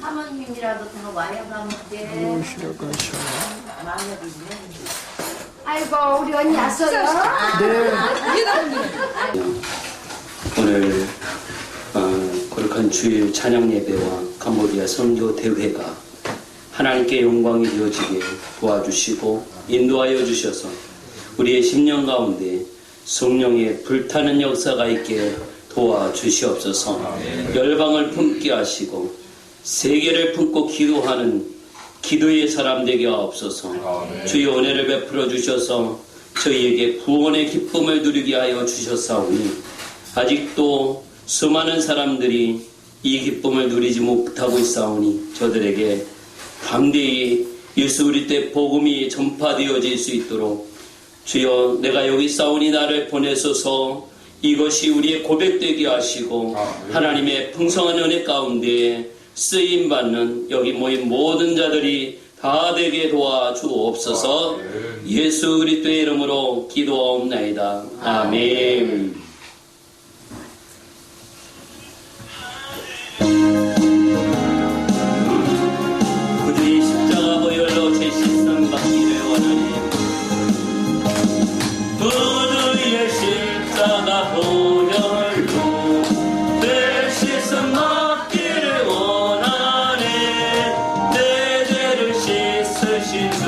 사모님이라도 더 와야 가는데 마음에 드시네. 아이고 우리 언니 왔어요? 오늘 거룩한 주일 찬양 예배와 캄보디아 선교 대회가 하나님께 영광이 되어지게 도와주시고 인도하여 주셔서 우리의 10년 가운데 성령의 불타는 역사가 있게 도와주시옵소서. 열방을 품게 하시고 세계를 품고 기도하는 기도의 사람 되게 하옵소서. 주의 은혜를 베풀어 주셔서 저희에게 구원의 기쁨을 누리게 하여 주셨사오니 아직도 수많은 사람들이 이 기쁨을 누리지 못하고 있사오니 저들에게 담대히 예수 그리스도의 복음이 전파되어질 수 있도록 주여 내가 여기 있사오니 나를 보내소서. 이것이 우리의 고백되게 하시고 하나님의 풍성한 은혜 가운데 쓰임받는 여기 모인 모든 자들이 다 되게 도와주옵소서. 예수 그리스도의 이름으로 기도하옵나이다. 아멘. 구주의 십자가 보혈로 제 신상 받기를 원하니 구주의 십자가 보혈로 내 신상 받기를 원하네. 내 죄를 씻으신 주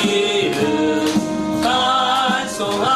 이름 찬송합시다.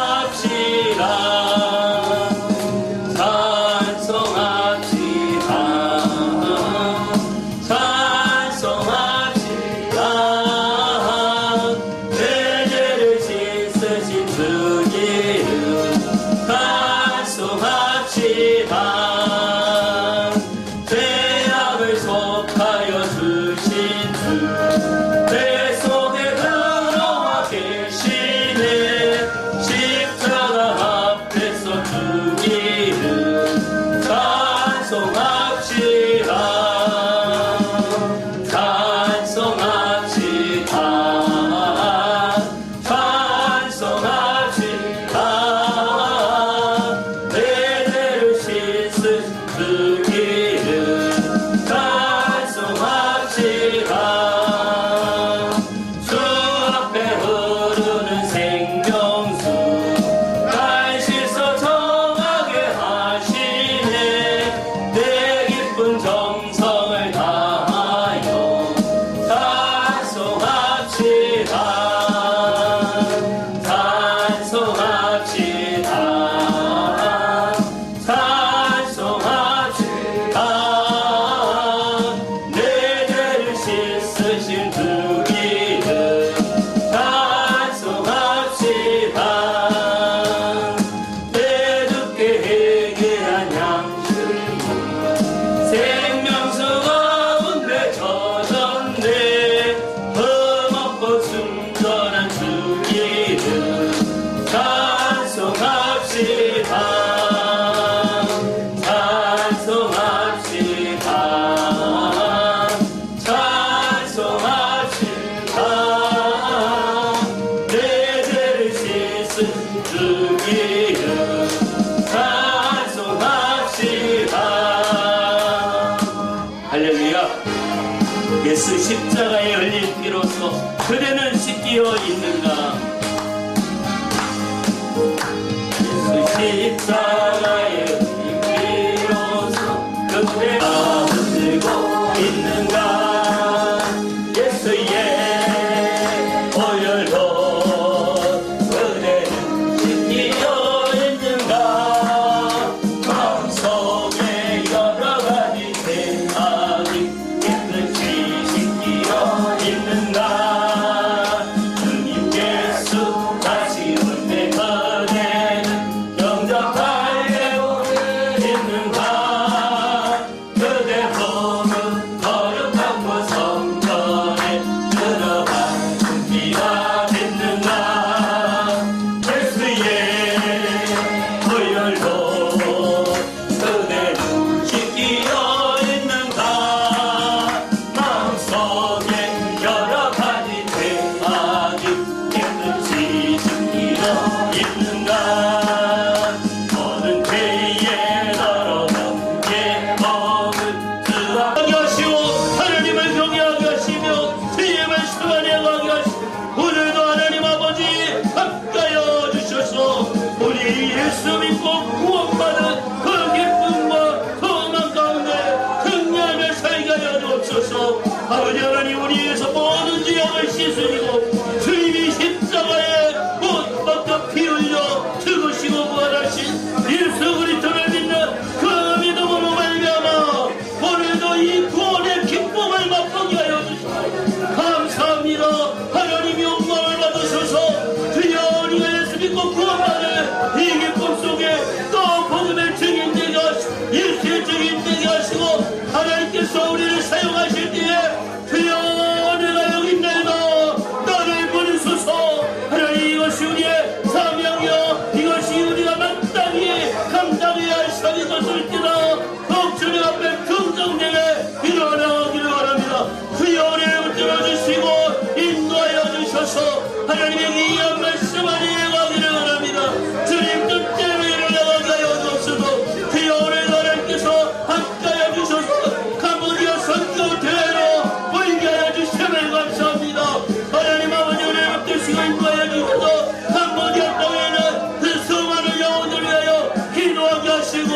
예수 십자가에 흘린 피로써 그대는 씻기어 있는가. 예수 십자가에 흘린 피로써 그대가 흔들고 있는가. 예수의 보혈로 그대는 씻기어 있는가. 마음속에 여러 가지 생각이 있는가. 주님께서 되었을 때나 더욱 주님 앞에 긍정되게 일어나기를 바랍니다. 주여 우리를 붙들어주시고 인도하여 주셔서 하나님의 귀한 말씀 안에 가기를 바랍니다. 주님 뜻대로 일어나가게 하여 주옵소서. 주여 오늘 하나님께서 함께하여 주셔서 캄보디아 선교대회로 보이게 하여 주심을 감사합니다. 하나님 아버지 우리를 붙드시고 인도하여 주셔서 캄보디아 땅에는 그 수많은 영혼들을 위하여 기도하게 하시고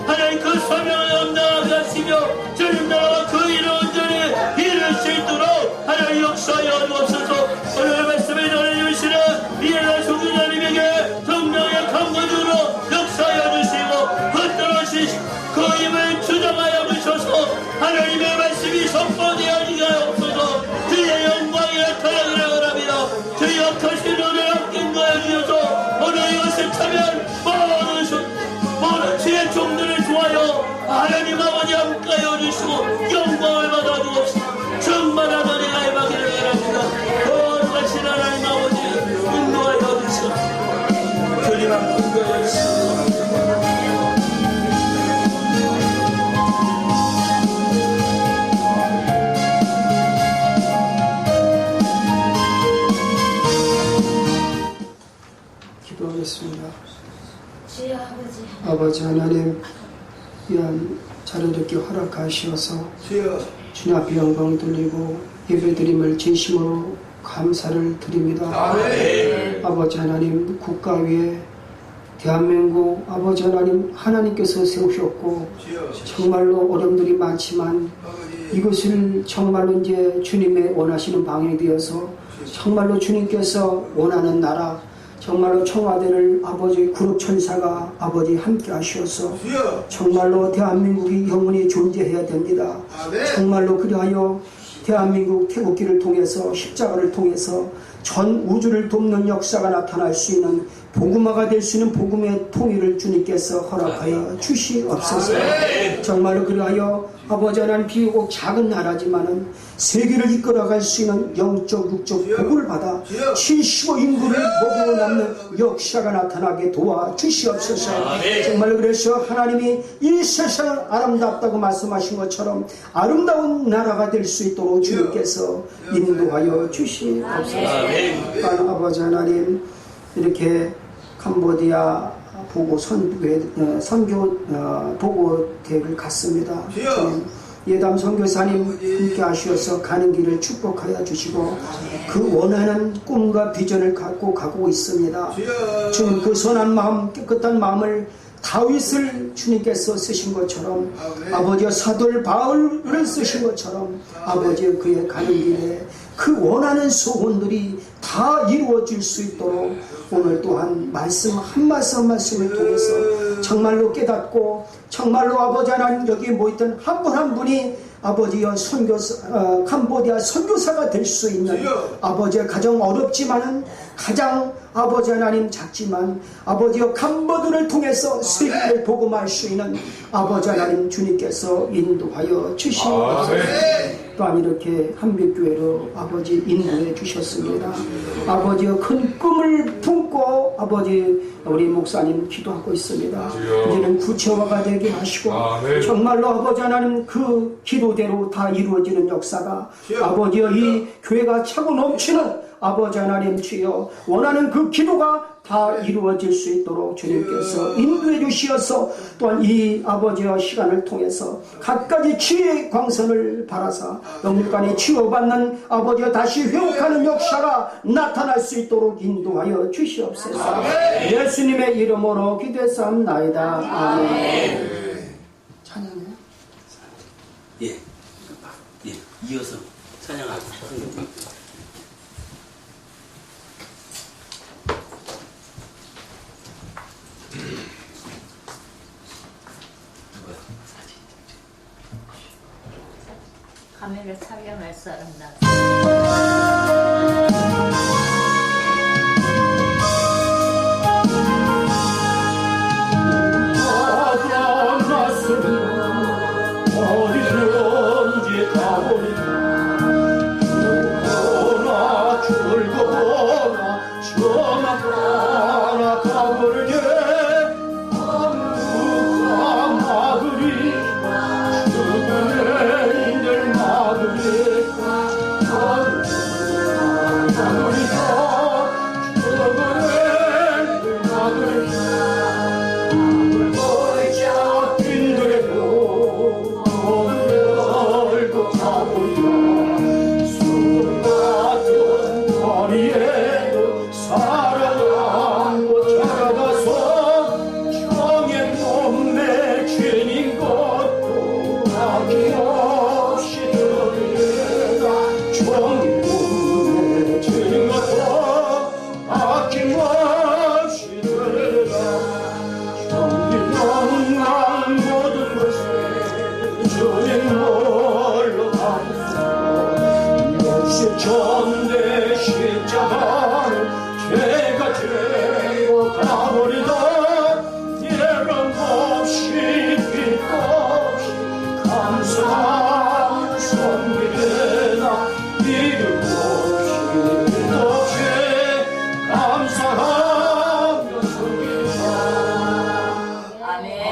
하나님 그 사명을 감당하게 하시며 주님 나라와 그 일을 온전히 이룰 수 있도록 하나님 역사하여 주옵소서. 오늘 말씀에 전해주시는 이해나 소교사님에게 정령의 강건으로 역사하여 주시고 붙들어주시 그 힘을 주장하여 주셔서 하나님의 말씀이 선포되어지게 하옵소서. 주의 영광이 나타나기를 바랍니다. 주의 역하신 은혜 함께 거해 주셔서 오늘 이것을 차면 모든 주의 종들을 좋아하여 하나님 아버지 함께하여 주시고 영광을 받아 주옵소서. 정말한 은혜가 임하기를 바랍니다. 거룩하신 하나님 아버지 인도하여 주시고 주님 앞에 인도하여 주시고 기도하겠습니다. 주여 아버지. 아버지 하나님, 귀한 자녀들께 허락하시어서 주님 앞에 영광 돌리고 예배드림을 진심으로 감사를 드립니다. 아버지 하나님, 국가 위에 대한민국 아버지 하나님, 하나님께서 세우셨고 정말로 어려움들이 많지만 이것을 정말로 이제 주님의 원하시는 방향이 되어서 정말로 주님께서 원하는 나라, 정말로 청와대를 아버지 그룹천사가 아버지 함께 하시어서 정말로 대한민국이 영원히 존재해야 됩니다. 정말로 그리하여 대한민국 태국기를 통해서 십자가를 통해서 전 우주를 돕는 역사가 나타날 수 있는 복음화가 될 수 있는 복음의 통일을 주님께서 허락하여 주시옵소서. 정말로 그리하여 아버지 하나님 비록 작은 나라지만은 세계를 이끌어갈 수 있는 영적 육적 복을 받아 75인구를 먹여 남는 역사가 나타나게 도와주시옵소서. 정말로 그래서 하나님이 이 세상을 아름답다고 말씀하신 것처럼 아름다운 나라가 될 수 있도록 주님께서 인도하여 주시옵소서. 아버지 하나님, 이렇게 캄보디아 보고 선교 보고대회를 갔습니다. 예담 선교사님 함께 하셔서 가는 길을 축복하여 주시고 그 원하는 꿈과 비전을 갖고 가고 있습니다. 주님 그 선한 마음, 깨끗한 마음을 다윗을 주님께서 쓰신 것처럼 아버지의 사돌 바울을 쓰신 것처럼 아버지의 그의 가는 길에 그 원하는 소원들이 다 이루어질 수 있도록 오늘 또한 말씀 한 말씀 한 말씀을 통해서 정말로 깨닫고 정말로 아버지 하나님 여기 모였던 한 분 한 분이 아버지의 선교사, 캄보디아 선교사가 될 수 있는 아버지의 가정 어렵지만은 가장 아버지 하나님 작지만 아버지의 캄보디아를 통해서 세계를 복음할 수 있는 아버지 하나님 주님께서 인도하여 주시옵소서. 또한 이렇게 한빛교회로 아버지 인도해 주셨습니다. 아버지의 큰 꿈을 품고 아버지 우리 목사님 기도하고 있습니다. 이제는 구체화가 되게 하시고 정말로 아버지 하나님 그 기도대로 다 이루어지는 역사가 아버지의 이 교회가 차고 넘치는 아버지 하나님 주여 원하는 그 기도가 다 이루어질 수 있도록 주님께서 인도해 주시어서 또한 이 아버지의 시간을 통해서 갖가지 치유의 광선을 바라사 영육간에 치유받는 아버지가 다시 회복하는 역사가 나타날 수 있도록 인도하여 주시옵소서. 예수님의 이름으로 기도했사옵나이다. 아멘. 찬양해요? 예, 이어서 찬양하고 카메라 촬영할 사람 나. 어디든지 가보리라 죽거나 죽을거나 전하거나 가보리게 아무가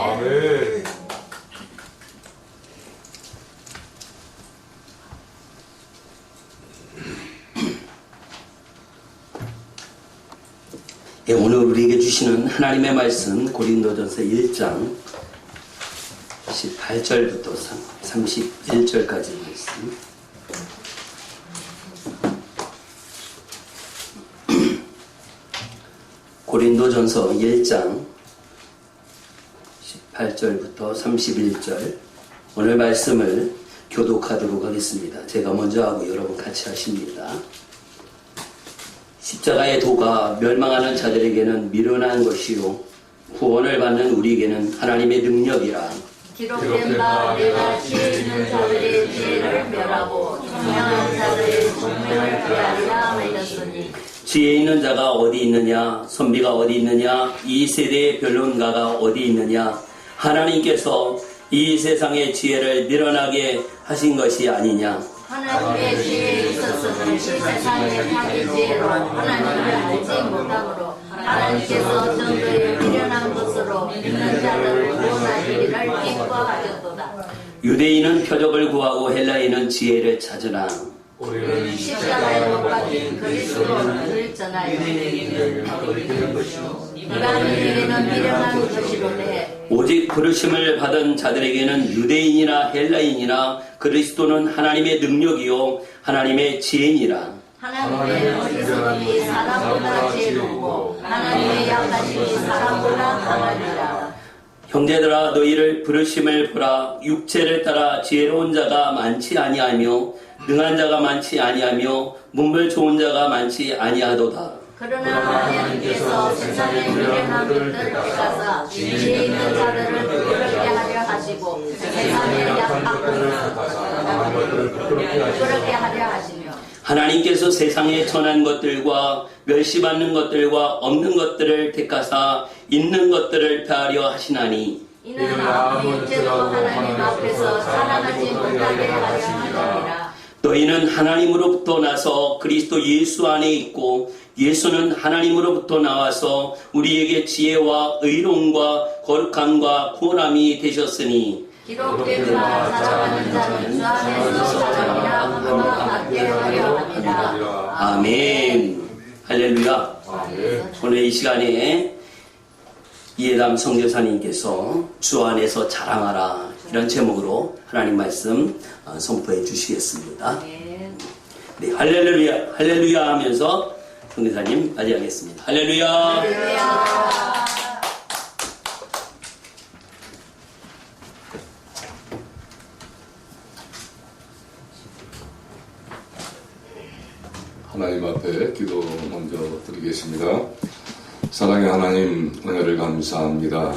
아멘. 예, 오늘 우리에게 주시는 하나님의 말씀 고린도전서 1장 18절부터 31절까지 말씀. 고린도전서 1장 18절부터 31절 오늘 말씀을 교독하도록 하겠습니다. 제가 먼저 하고 여러분 같이 하십니다. 십자가의 도가 멸망하는 자들에게는 미련한 것이요 구원을 받는 우리에게는 하나님의 능력이라. 기록된 바 내가 지혜 있는 자들의 지혜를 멸하고 총명한 자들의 총명을 폐하리라 하였으니 지혜 있는 자가 어디 있느냐, 선비가 어디 있느냐, 이 세대의 변론가가 어디 있느냐. 하나님께서 이 세상의 지혜를 밀어나게 하신 것이 아니냐. 하나님의 지혜에 있었으면 이 세상의 자기 지혜로 하나님을 알지 못함으로 하나님께서 전도에 미련한 것으로 믿는 자들을 구원하시기를 기뻐하셨도다. 유대인은 표적을 구하고 헬라인은 지혜를 찾으나 우리는 십자가에 못 박힌 그리스도를 전하여 이방인에게는 미련한 것이로되 오직 부르심을 받은 자들에게는 유대인이나 헬라인이나 그리스도는 하나님의 능력이요 하나님의 지혜니라. 하나님의 어리석음이 사람보다 지혜롭고 하나님의 약하심이 사람보다 강하니라. 형제들아 너희를 부르심을 보라. 육체를 따라 지혜로운 자가 많지 아니하며 능한 자가 많지 아니하며 문벌 좋은 자가 많지 아니하도다. 그러나 하나님께서 세상의 미련한 것들을 빼가사 지혜 있는 자들을 부끄럽게 하려 하시고 세상의 약한 것들을 부끄럽게 하려 하시며 하나님께서 세상에 천한 것들과 멸시받는 것들과 없는 것들을 택하사 있는 것들을 폐하려 하시나니 이는 아무 일체도 하나님 앞에서 자랑하지 못하게 하려 하시니라. 너희는 하나님으로부터 나서 그리스도 예수 안에 있고 예수는 하나님으로부터 나와서 우리에게 지혜와 의로움과 거룩함과 구원함이 되셨으니 기록된 바 자랑하는 자는 주 안에서 자랑이라 함과 같게 하려 함이라. 아멘. 할렐루야. 오늘 이 시간에 이해담 선교사님께서 주 안에서 자랑하라 이런 제목으로 하나님 말씀 선포해 주시겠습니다. 네, 할렐루야, 할렐루야 하면서 선교사님 맞이하겠습니다. 할렐루야. 할렐루야. 하나님 앞에 기도 먼저 드리겠습니다. 사랑의 하나님, 은혜를 감사합니다.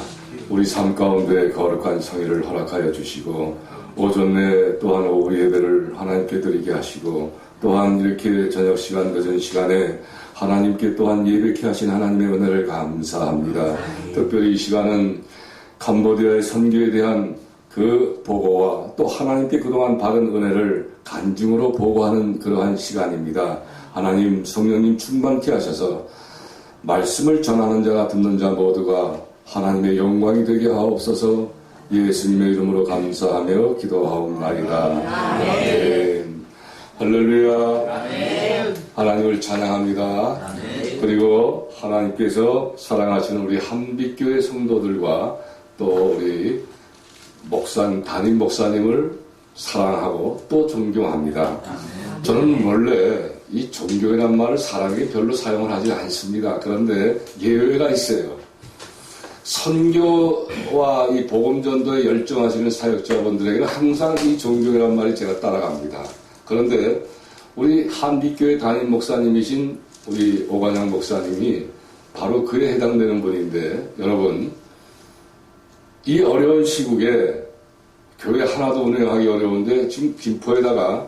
우리 삶 가운데 거룩한 성의를 허락하여 주시고 오전 내 또한 오후 예배를 하나님께 드리게 하시고 또한 이렇게 저녁 시간 늦은 시간에 하나님께 또한 예배케 하신 하나님의 은혜를 감사합니다. 특별히 이 시간은 캄보디아의 선교에 대한 그 보고와 또 하나님께 그동안 받은 은혜를 간증으로 보고하는 그러한 시간입니다. 하나님 성령님 충만케 하셔서 말씀을 전하는 자가 듣는 자 모두가 하나님의 영광이 되게 하옵소서. 예수님의 이름으로 감사하며 기도하옵나이다. 아멘. 할렐루야. 아멘. 하나님을 찬양합니다. 아멘. 그리고 하나님께서 사랑하시는 우리 한빛교회 성도들과 또 우리 담임 목사님을 사랑하고 또 존경합니다. 저는 원래 이 종교이란 말을 사랑에 별로 사용을 하지 않습니다. 그런데 예외가 있어요. 선교와 이 복음전도에 열정하시는 사역자분들에게는 항상 이 종교이란 말이 제가 따라갑니다. 그런데 우리 한빛교회 담임 목사님이신 우리 오관양 목사님이 바로 그에 해당되는 분인데, 여러분 이 어려운 시국에 교회 하나도 운영하기 어려운데 지금 김포에다가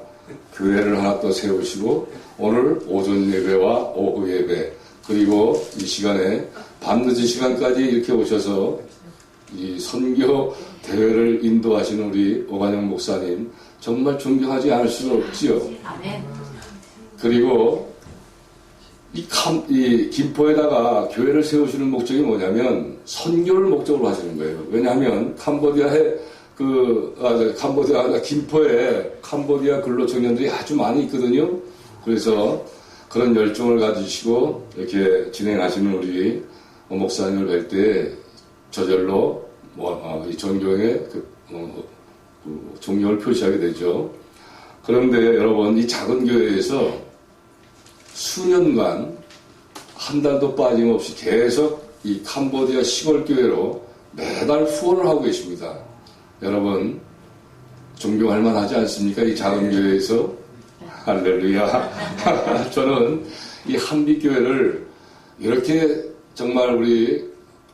교회를 하나 또 세우시고 오늘 오전 예배와 오후 예배 그리고 이 시간에 밤늦은 시간까지 이렇게 오셔서 이 선교 대회를 인도하시는 우리 오관영 목사님 정말 존경하지 않을 수는 없지요. 그리고 이 김포에다가 교회를 세우시는 목적이 뭐냐면 선교를 목적으로 하시는 거예요. 왜냐하면 김포에 캄보디아 근로 청년들이 아주 많이 있거든요. 그래서 그런 열정을 가지시고 이렇게 진행하시는 우리 목사님을 뵐 때 저절로 이 존경의 존경을 표시하게 되죠. 그런데 여러분, 이 작은 교회에서 수년간 한 달도 빠짐없이 계속 이 캄보디아 시골 교회로 매달 후원을 하고 계십니다. 여러분, 존경할 만하지 않습니까? 이 작은 교회에서. 할렐루야. 저는 이 한빛교회를 이렇게 정말 우리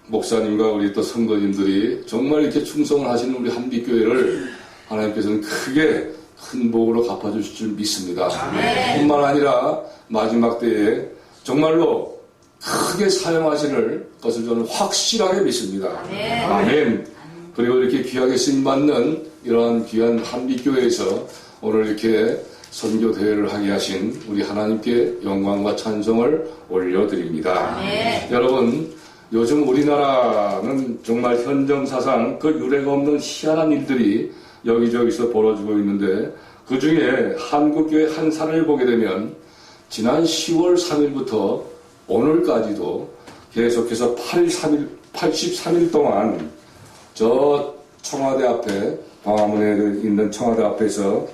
목사님과 우리 또 선거님들이 정말 이렇게 충성을 하시는 우리 한빛교회를 하나님께서는 크게 큰 복으로 갚아주실 줄 믿습니다. 뿐만 아니라 마지막 때에 정말로 크게 사용하실 것을 저는 확실하게 믿습니다. 아멘. 그리고 이렇게 귀하게 쓰임받는 이러한 귀한 한빛교회에서 오늘 이렇게 선교 대회를 하게 하신 우리 하나님께 영광과 찬송을 올려드립니다. 여러분, 요즘 우리나라는 정말 현정사상 그 유례가 없는 희한한 일들이 여기저기서 벌어지고 있는데, 그 중에 한국교회 한 사례를 보게 되면 지난 10월 3일부터 오늘까지도 계속해서 83일 동안 저 청와대 앞에, 광화문에 있는 청와대 앞에서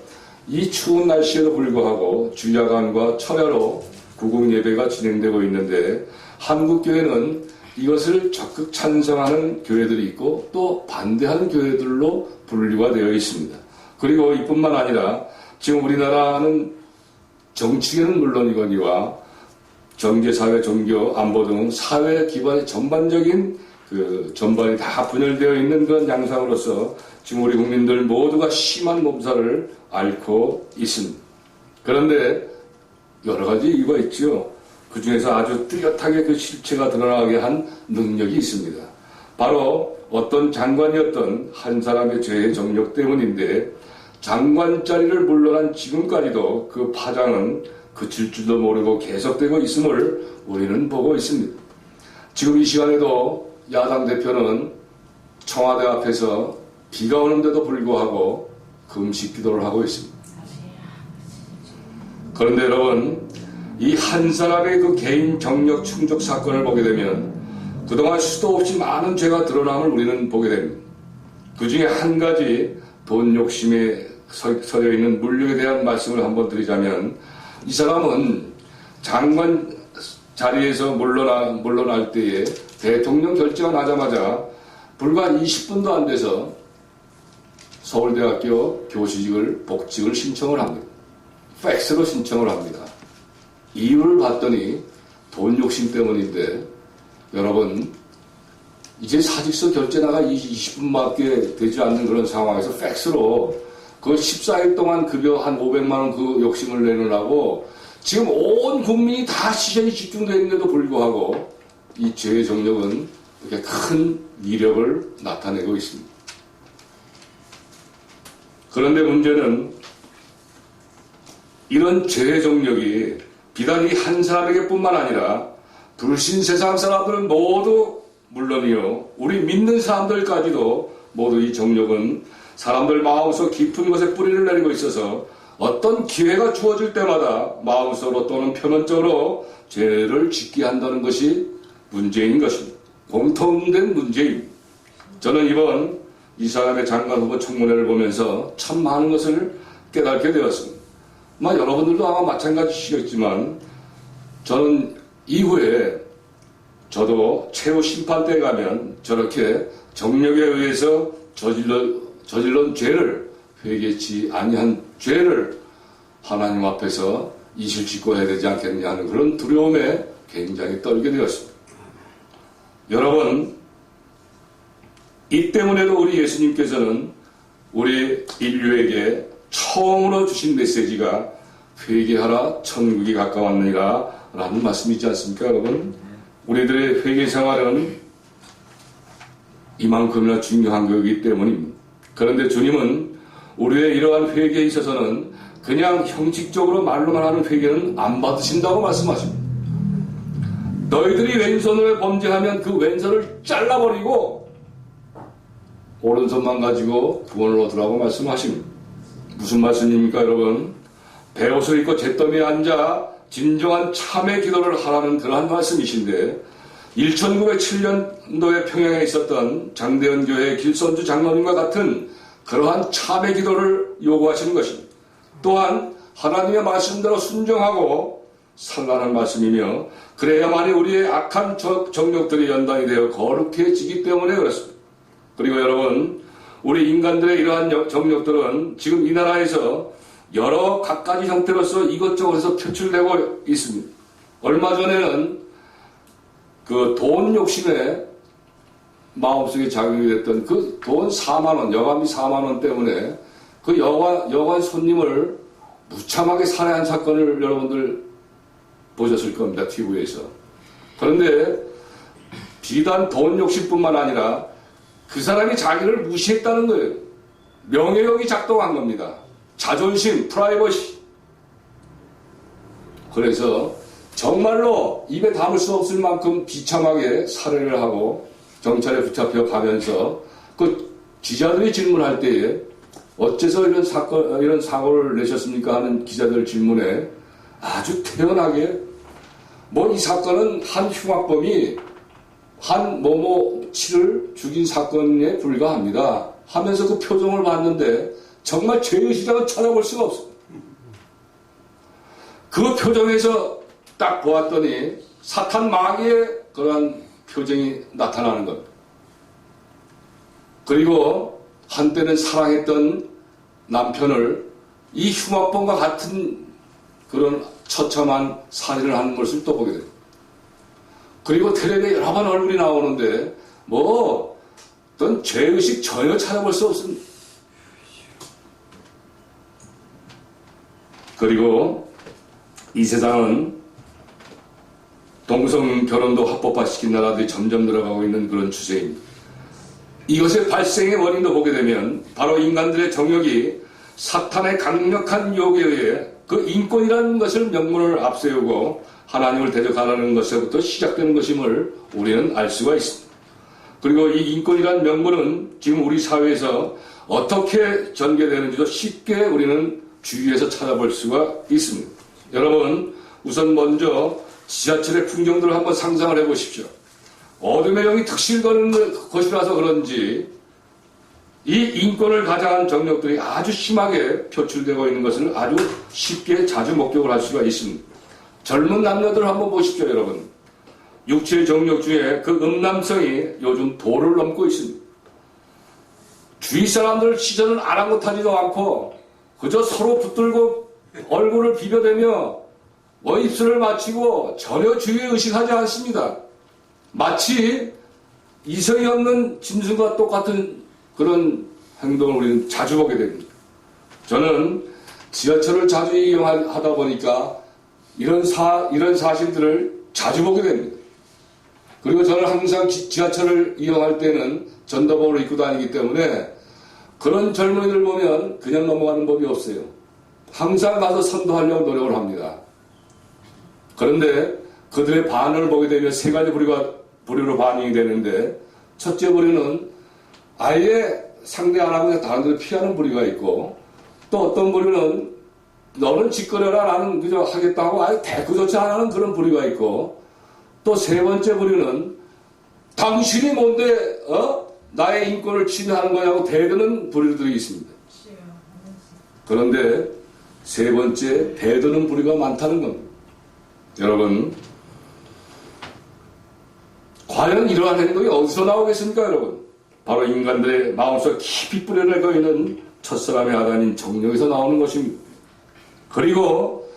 이 추운 날씨에도 불구하고 주야간과 철야로 구국 예배가 진행되고 있는데, 한국교회는 이것을 적극 찬성하는 교회들이 있고 또 반대하는 교회들로 분류가 되어 있습니다. 그리고 이뿐만 아니라 지금 우리나라는 정치계는 물론이거니와 경제사회, 종교, 안보 등 사회 기반의 전반적인 전반이 다 분열되어 있는 그런 양상으로서 지금 우리 국민들 모두가 심한 몸살을 앓고 있습니다. 그런데 여러 가지 이유가 있죠. 그 중에서 아주 뚜렷하게 그 실체가 드러나게 한 능력이 있습니다. 바로 어떤 장관이었던 한 사람의 죄의 정력 때문인데, 장관 자리를 물러난 지금까지도 그 파장은 그칠 줄도 모르고 계속되고 있음을 우리는 보고 있습니다. 지금 이 시간에도 야당 대표는 청와대 앞에서 비가 오는데도 불구하고 금식 기도를 하고 있습니다. 그런데 여러분, 이 한 사람의 그 개인 정력 충족 사건을 보게 되면 그동안 수도 없이 많은 죄가 드러남을 우리는 보게 됩니다. 그 중에 한 가지 돈 욕심에 서려 있는 물욕에 대한 말씀을 한번 드리자면, 이 사람은 장관 자리에서 물러날 때에 대통령 결재가 나자마자 불과 20분도 안 돼서 서울대학교 교수직을 복직을 신청을 합니다. 팩스로 신청을 합니다. 이유를 봤더니 돈 욕심 때문인데, 여러분, 이제 사직서 결제 나가 20분밖에 되지 않는 그런 상황에서 팩스로 그 14일 동안 급여 한 500만 원 그 욕심을 내놓으라고 지금 온 국민이 다 시선이 집중되어 있는데도 불구하고 이 죄의 정력은 이렇게 큰 위력을 나타내고 있습니다. 그런데 문제는 이런 죄의 정력이 비단 이 한 사람에게뿐만 아니라 불신 세상 사람들은 모두 물론이요, 우리 믿는 사람들까지도 모두 이 정력은 사람들 마음속 깊은 곳에 뿌리를 내리고 있어서 어떤 기회가 주어질 때마다 마음속으로 또는 표면적으로 죄를 짓게 한다는 것이 문제인 것입니다. 공통된 문제입니다. 저는 이번 이 사람의 장관 후보 청문회를 보면서 참 많은 것을 깨닫게 되었습니다. 여러분들도 아마 마찬가지시겠지만, 저는 이후에 저도 최후 심판대에 가면 저렇게 정력에 의해서 저질른 죄를, 회개치 아니한 죄를 하나님 앞에서 이실 짓고 해야 되지 않겠냐 하는 그런 두려움에 굉장히 떨게 되었습니다. 여러분, 이 때문에도 우리 예수님께서는 우리 인류에게 처음으로 주신 메시지가 회개하라 천국이 가까웠느니라 라는 말씀이지 않습니까, 여러분? 우리들의 회개 생활은 이만큼이나 중요한 것이기 때문입니다. 그런데 주님은 우리의 이러한 회개에 있어서는 그냥 형식적으로 말로만 하는 회개는 안 받으신다고 말씀하십니다. 너희들이 왼손으로 범죄하면 그 왼손을 잘라버리고 오른손만 가지고 구원을 얻으라고 말씀하십니다. 무슨 말씀입니까, 여러분? 베옷을 입고 잿더미에 앉아 진정한 참의 기도를 하라는 그러한 말씀이신데 1907년도에 평양에 있었던 장대현 교회 길선주 장로님과 같은 그러한 참의 기도를 요구하시는 것입니다. 또한 하나님의 말씀대로 순종하고 살라는 말씀이며 그래야만이 우리의 악한 정욕들이 연단이 되어 거룩해지기 때문에 그렇습니다. 그리고 여러분, 우리 인간들의 이러한 정욕들은 지금 이 나라에서 여러 갖가지 형태로서 이것저것에서 표출되고 있습니다. 얼마 전에는 그 돈 욕심에 마음속에 작용이 됐던 그 돈 4만원, 여관비 4만원 때문에 그 여관 손님을 무참하게 살해한 사건을 여러분들 보셨을 겁니다. TV에서. 그런데 비단 돈 욕심뿐만 아니라 그 사람이 자기를 무시했다는 거예요. 명예욕이 작동한 겁니다. 자존심, 프라이버시. 그래서 정말로 입에 담을 수 없을 만큼 비참하게 살해를 하고 경찰에 붙잡혀 가면서 그 기자들이 질문할 때에 어째서 이런 사고를 내셨습니까? 하는 기자들 질문에 아주 태연하게 이 사건은 한 흉악범이 한 뭐뭐치를 죽인 사건에 불과합니다. 하면서 그 표정을 봤는데 정말 죄의 시작을 찾아볼 수가 없습니다. 그 표정에서 딱 보았더니 사탄 마귀의 그러한 표정이 나타나는 겁니다. 그리고 한때는 사랑했던 남편을 이 흉악범과 같은 그런 처참한 살인을 하는 것을 또 보게 됩니다. 그리고 텔레비에 여러 번 얼굴이 나오는데 어떤 죄의식 전혀 찾아볼 수 없습니다. 그리고 이 세상은 동성 결혼도 합법화시킨 나라들이 점점 늘어가고 있는 그런 추세입니다. 이것의 발생의 원인도 보게 되면 바로 인간들의 정욕이 사탄의 강력한 유혹에 의해 그 인권이라는 것을 명분을 앞세우고 하나님을 대적하는 것에부터 시작되는 것임을 우리는 알 수가 있습니다. 그리고 이 인권이라는 명분은 지금 우리 사회에서 어떻게 전개되는지도 쉽게 우리는 주위에서 찾아볼 수가 있습니다. 여러분, 우선 먼저 지하철의 풍경들을 한번 상상을 해보십시오. 어둠의 영이 특실 거는 것이라서 그런지 이 인권을 가장한 정력들이 아주 심하게 표출되고 있는 것을 아주 쉽게 자주 목격을 할 수가 있습니다. 젊은 남녀들 한번 보십시오, 여러분. 육체의 정력 중에 그 음란성이 요즘 도를 넘고 있습니다. 주위 사람들 시선을 아랑곳하지도 않고 그저 서로 붙들고 얼굴을 비벼대며 입술을 맞추고 전혀 주위에 의식하지 않습니다. 마치 이성이 없는 짐승과 똑같은 그런 행동을 우리는 자주 보게 됩니다. 저는 지하철을 자주 이용하다 보니까 이런 사실들을 자주 보게 됩니다. 그리고 저는 항상 지하철을 이용할 때는 전도복을 입고 다니기 때문에 그런 젊은이들 보면 그냥 넘어가는 법이 없어요. 항상 가서 선도하려고 노력을 합니다. 그런데 그들의 반응을 보게 되면 세 가지 부류로 반응이 되는데, 첫째 부류는 아예 상대 안 하고 그냥 다른 데를 피하는 부류가 있고, 또 어떤 부류는 너는 짓거려라, 나는 그저 하겠다 하고 아예 대꾸조차 안 하는 그런 부류가 있고, 또 세 번째 부류는 당신이 뭔데 나의 인권을 침해하는 거냐고 대드는 부류들이 있습니다. 그런데 세 번째 대드는 부류가 많다는 겁니다. 여러분, 과연 이러한 행동이 어디서 나오겠습니까, 여러분? 바로 인간들의 마음속 깊이 뿌려내고 있는 첫사람의 아단인 정욕에서 나오는 것입니다. 그리고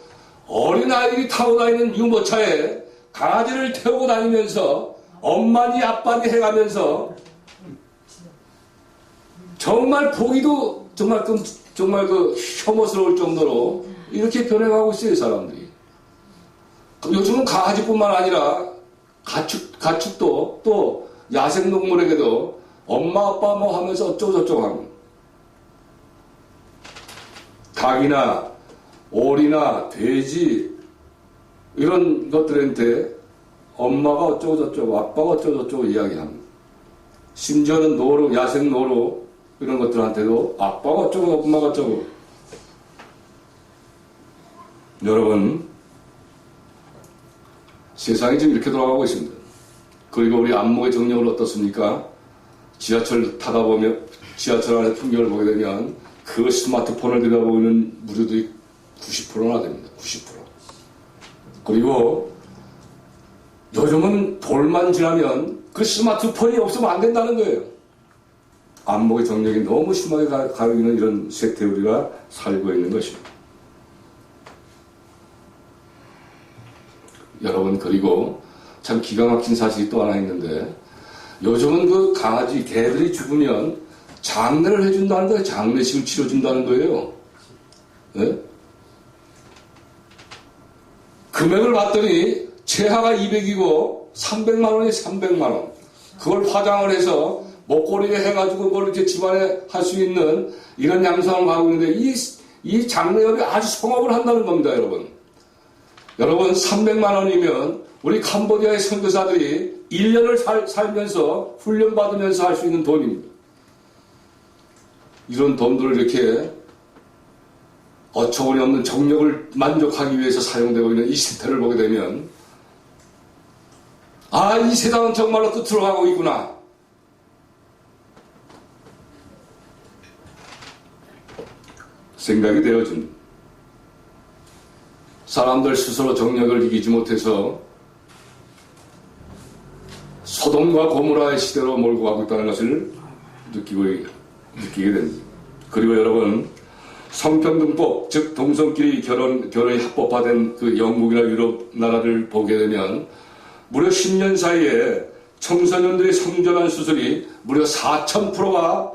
어린아이들이 타고 다니는 유모차에 강아지를 태우고 다니면서 엄마니 아빠니 해가면서 정말 보기도 정말 그 혐오스러울 정도로 이렇게 변해가고 있어요, 사람들이. 요즘은 강아지뿐만 아니라 가축도 또 야생동물에게도 엄마 아빠 뭐 하면서 어쩌고저쩌고 하고, 닭이나 오리나 돼지 이런 것들한테 엄마가 어쩌고 저쩌고 아빠가 어쩌고 저쩌고 이야기합니다. 심지어는 노루, 야생 노루 이런 것들한테도 아빠가 어쩌고 엄마가 어쩌고. 여러분, 세상이 지금 이렇게 돌아가고 있습니다. 그리고 우리 안목의 정력은 어떻습니까? 지하철 타다 보면, 지하철 안에 풍경을 보게 되면 그 스마트폰을 들여다보는 무료들이 90%나 됩니다. 90%. 그리고 요즘은 돌만 지나면 그 스마트폰이 없으면 안 된다는 거예요. 안목의 정력이 너무 심하게 가리는 이런 세태에 우리가 살고 있는 것입니다. 여러분, 그리고 참 기가 막힌 사실이 또 하나 있는데, 요즘은 그 강아지, 개들이 죽으면 장례를 해준다는 거예요. 장례식을 치러준다는 거예요. 네? 금액을 봤더니 최하가 200이고 300만 원이 300만 원. 그걸 화장을 해서 목걸이에 해가지고 그걸 이렇게 집안에 할 수 있는 이런 양상을 가고 있는데, 이 장례업이 아주 성업을 한다는 겁니다, 여러분. 여러분, 300만 원이면 우리 캄보디아의 선교사들이 1년을 살면서 훈련받으면서 할 수 있는 돈입니다. 이런 돈들을 이렇게 어처구니 없는 정력을 만족하기 위해서 사용되고 있는 이 세태를 보게 되면, 아, 이 세상은 정말로 끝으로 가고 있구나. 생각이 되어집니다. 사람들 스스로 정력을 이기지 못해서 소돔과 고모라의 시대로 몰고 가고 있다는 것을 느끼게 됩니다. 그리고 여러분, 성평등법, 즉 동성끼리 결혼이 합법화된 그 영국이나 유럽 나라를 보게 되면 무려 10년 사이에 청소년들의 성전환 수술이 무려 4,000%가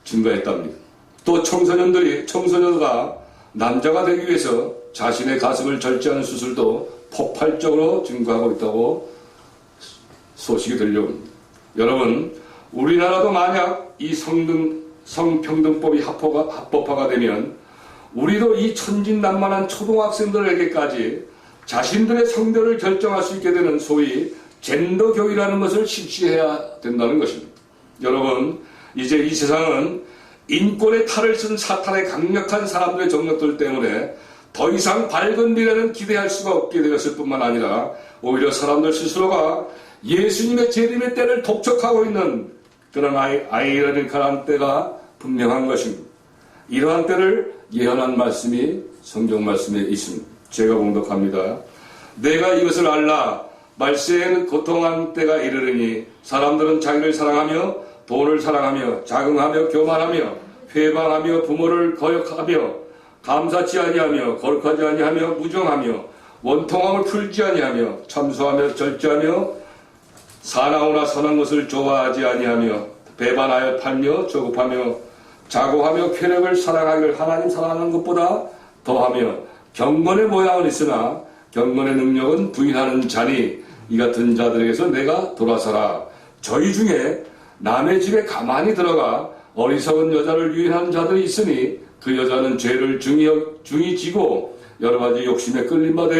증가했답니다. 또 청소년가 남자가 되기 위해서 자신의 가슴을 절제하는 수술도 폭발적으로 증가하고 있다고 소식이 들려옵니다. 여러분, 우리나라도 만약 이 성평등법이 합법화가 되면 우리도 이 천진난만한 초등학생들에게까지 자신들의 성별을 결정할 수 있게 되는 소위 젠더 교육이라는 것을 실시해야 된다는 것입니다. 여러분, 이제 이 세상은 인권의 탈을 쓴 사탄의 강력한 사람들의 정력들 때문에 더 이상 밝은 미래는 기대할 수가 없게 되었을 뿐만 아니라 오히려 사람들 스스로가 예수님의 재림의 때를 독촉하고 있는 그런 아이러니컬한 때가 분명한 것입니다. 이러한 때를 예언한 말씀이 성경 말씀에 있습니다. 제가 봉독합니다. 내가 이것을 알라. 말세에는 고통한 때가 이르르니 사람들은 자기를 사랑하며 돈을 사랑하며 자긍하며 교만하며 회방하며 부모를 거역하며 감사치 아니하며 거룩하지 아니하며 무정하며 원통함을 풀지 아니하며 참소하며 절제하며 사나우나 선한 것을 좋아하지 아니하며 배반하여 팔며 저급하며 자고하며 쾌락을 사랑하기를 하나님 사랑하는 것보다 더하며 경건의 모양은 있으나 경건의 능력은 부인하는 자니 이 같은 자들에게서 내가 돌아서라. 저희 중에 남의 집에 가만히 들어가 어리석은 여자를 유인하는 자들이 있으니 그 여자는 죄를 중히 지고 여러 가지 욕심에 끌림받아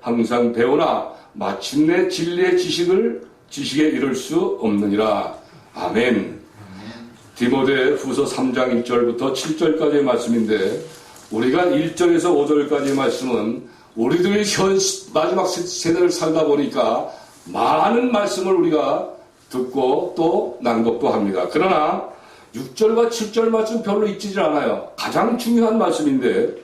항상 배우나 마침내 진리의 지식에 이를 수 없느니라. 아멘. 디모데 후서 3장 1절부터 7절까지의 말씀인데, 우리가 1절에서 5절까지의 말씀은 우리들이 마지막 세대를 살다 보니까 많은 말씀을 우리가 듣고 또 낭독도 합니다. 그러나 6절과 7절 말씀 별로 잊히질 않아요. 가장 중요한 말씀인데,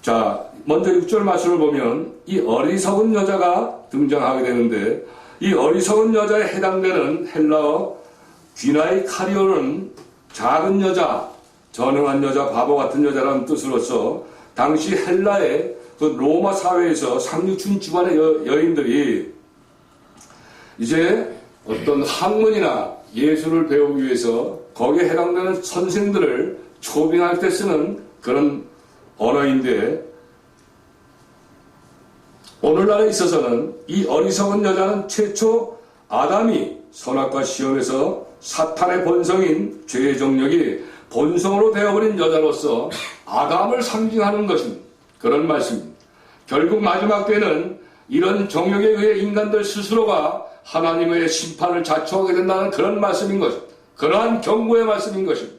자, 먼저 6절 말씀을 보면 이 어리석은 여자가 등장하게 되는데, 이 어리석은 여자에 해당되는 헬라어 귀나이 카리오는 작은 여자, 전능한 여자, 바보 같은 여자라는 뜻으로서 당시 헬라의 그 로마 사회에서 상류층 집안의 여인들이 이제 어떤 학문이나 예술을 배우기 위해서 거기에 해당되는 선생들을 초빙할 때 쓰는 그런 언어인데, 오늘날에 있어서는 이 어리석은 여자는 최초 아담이 선악과 시험에서 사탄의 본성인 죄의 정력이 본성으로 되어버린 여자로서 아담을 상징하는 것입니다. 그런 말씀입니다. 결국 마지막 때는 이런 정욕에 의해 인간들 스스로가 하나님의 심판을 자초하게 된다는 그런 말씀인 것입니다. 그러한 경고의 말씀인 것입니다.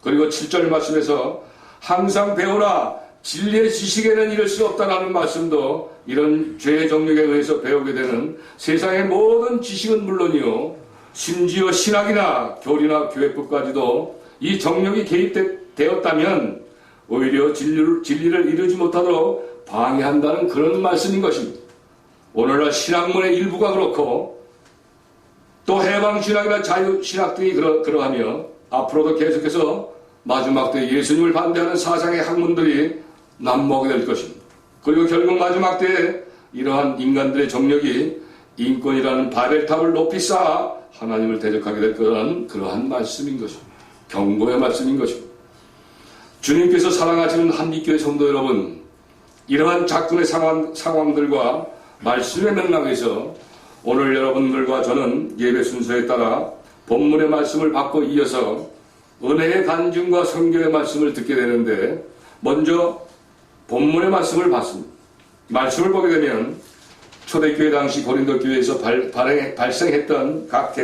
그리고 7절 말씀에서 항상 배우라 진리의 지식에는 이를 수 없다라는 말씀도 이런 죄의 정욕에 의해서 배우게 되는 세상의 모든 지식은 물론이요 심지어 신학이나 교리나 교회법까지도 이 정욕이 개입되었다면 오히려 진리를 이루지 못하도록 방해한다는 그런 말씀인 것입니다. 오늘날 신학문의 일부가 그렇고 또 해방신학이나 자유신학 등이 그러하며 앞으로도 계속해서 마지막 때 예수님을 반대하는 사상의 학문들이 난무하게 될 것입니다. 그리고 결국 마지막 때에 이러한 인간들의 정력이 인권이라는 바벨탑을 높이 쌓아 하나님을 대적하게 될 거라는 그러한 말씀인 것입니다. 경고의 말씀인 것입니다. 주님께서 사랑하시는 한빛교회 성도 여러분, 이러한 작품의 상황들과 말씀의 맥락에서 오늘 여러분들과 저는 예배 순서에 따라 본문의 말씀을 받고 이어서 은혜의 간증과 성경의 말씀을 듣게 되는데 먼저 본문의 말씀을 봤습니다. 말씀을 보게 되면 초대교회 당시 고린도 교회에서 발생했던 각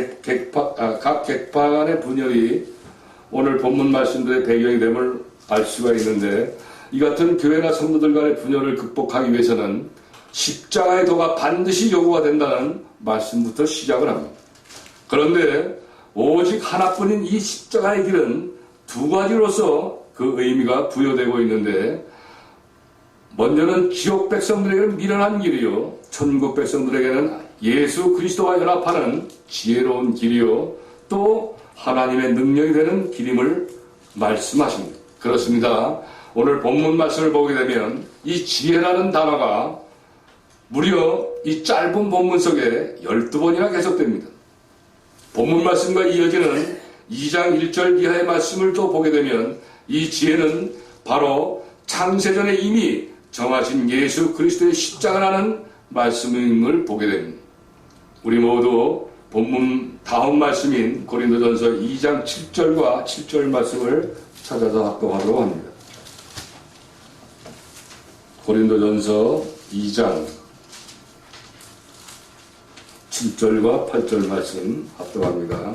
객파간의 분열이 오늘 본문 말씀들의 배경이 됨을 알 수가 있는데 이 같은 교회나 성도들 간의 분열을 극복하기 위해서는 십자가의 도가 반드시 요구가 된다는 말씀부터 시작을 합니다. 그런데 오직 하나뿐인 이 십자가의 길은 두 가지로서 그 의미가 부여되고 있는데 먼저는 지옥 백성들에게는 미련한 길이요 천국 백성들에게는 예수 그리스도와 연합하는 지혜로운 길이요 또 하나님의 능력이 되는 길임을 말씀하십니다. 그렇습니다. 오늘 본문 말씀을 보게 되면 이 지혜라는 단어가 무려 이 짧은 본문 속에 12번이나 계속됩니다. 본문 말씀과 이어지는 2장 1절 이하의 말씀을 또 보게 되면 이 지혜는 바로 창세전에 이미 정하신 예수 그리스도의 십자가라는 말씀임을 보게 됩니다. 우리 모두 본문 다음 말씀인 고린도전서 2장 7절과 7절 말씀을 찾아서 합독하도록 합니다. 고린도전서 2장 7절과 8절 말씀 합독합니다.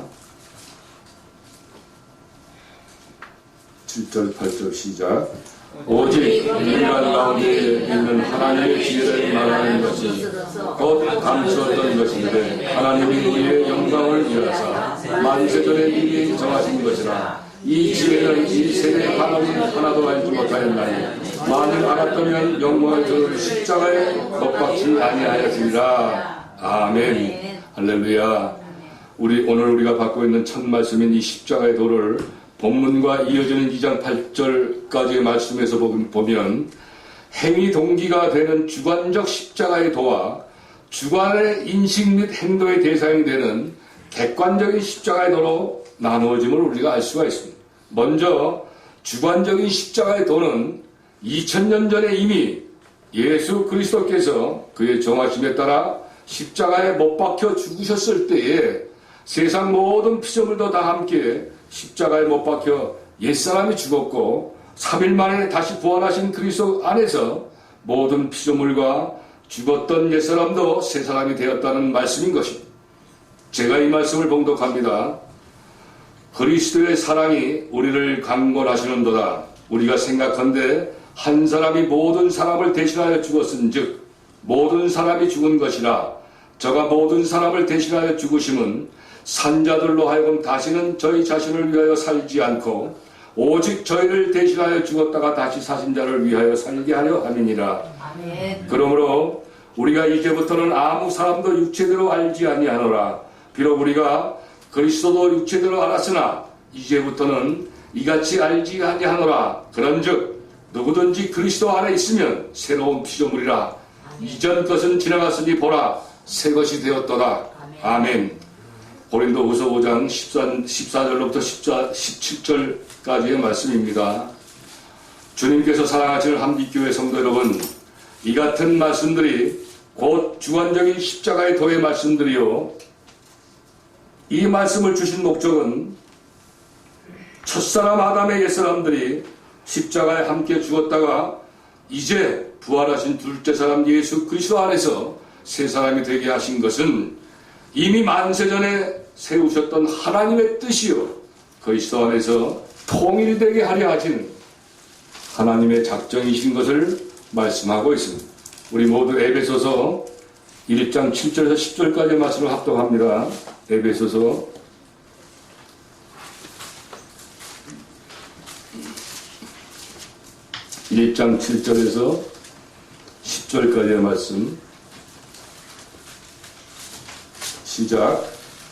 7절 8절 시작. 오직 인간 가운데 있는 하나님의 지혜를 말하는 것이 곧 감추었던 것인데 하나님이 우리의 영광을 위하사 만세전에 미리 정하신 것이라. 이 지혜는 이 세대의 반응은 하나도 알지 못하였나니 만일 알았다면 영광의 저를 십자가에 못 박지 아니하였으리라. 아멘. 할렐루야. 오늘 우리가 받고 있는 첫 말씀인 이 십자가의 도를 본문과 이어지는 2장 8절까지의 말씀에서 보면 행위 동기가 되는 주관적 십자가의 도와 주관의 인식 및 행동의 대상이 되는 객관적인 십자가의 도로 나누어짐을 우리가 알 수가 있습니다. 먼저 주관적인 십자가의 도는 2000년 전에 이미 예수 그리스도께서 그의 정하심에 따라 십자가에 못 박혀 죽으셨을 때에 세상 모든 피조물도 다 함께 십자가에 못 박혀 옛사람이 죽었고 3일 만에 다시 부활하신 그리스도 안에서 모든 피조물과 죽었던 옛사람도 새사람이 되었다는 말씀인 것입니다. 제가 이 말씀을 봉독합니다. 그리스도의 사랑이 우리를 강권하시는도다. 우리가 생각한데 한 사람이 모든 사람을 대신하여 죽었은즉 모든 사람이 죽은 것이라. 저가 모든 사람을 대신하여 죽으심은 산자들로 하여금 다시는 저희 자신을 위하여 살지 않고 오직 저희를 대신하여 죽었다가 다시 사신 자를 위하여 살게 하려 함이니라. 아멘. 그러므로 우리가 이제부터는 아무 사람도 육체대로 알지 아니하노라. 비록 우리가 그리스도도 육체대로 알았으나 이제부터는 이같이 알지 아니하노라. 그런즉 누구든지 그리스도 안에 있으면 새로운 피조물이라. 이전 것은 지나갔으니 보라 새 것이 되었도다. 아멘. 고린도후서 5장 14절로부터 17절까지의 말씀입니다. 주님께서 사랑하시는 한빛교회 성도 여러분, 이 같은 말씀들이 곧 주관적인 십자가의 도의 말씀들이요. 이 말씀을 주신 목적은 첫사람 아담의 옛사람들이 십자가에 함께 죽었다가 이제 부활하신 둘째 사람 예수 그리스도 안에서 새 사람이 되게 하신 것은 이미 만세전에 세우셨던 하나님의 뜻이요 그리스도 안에서 통일되게 하려 하시는 하나님의 작정이신 것을 말씀하고 있습니다. 우리 모두 에베소서 1장 7절에서 10절까지의 말씀을 합독합니다. 에베소서 1장 7절에서 10절까지의 말씀 시작.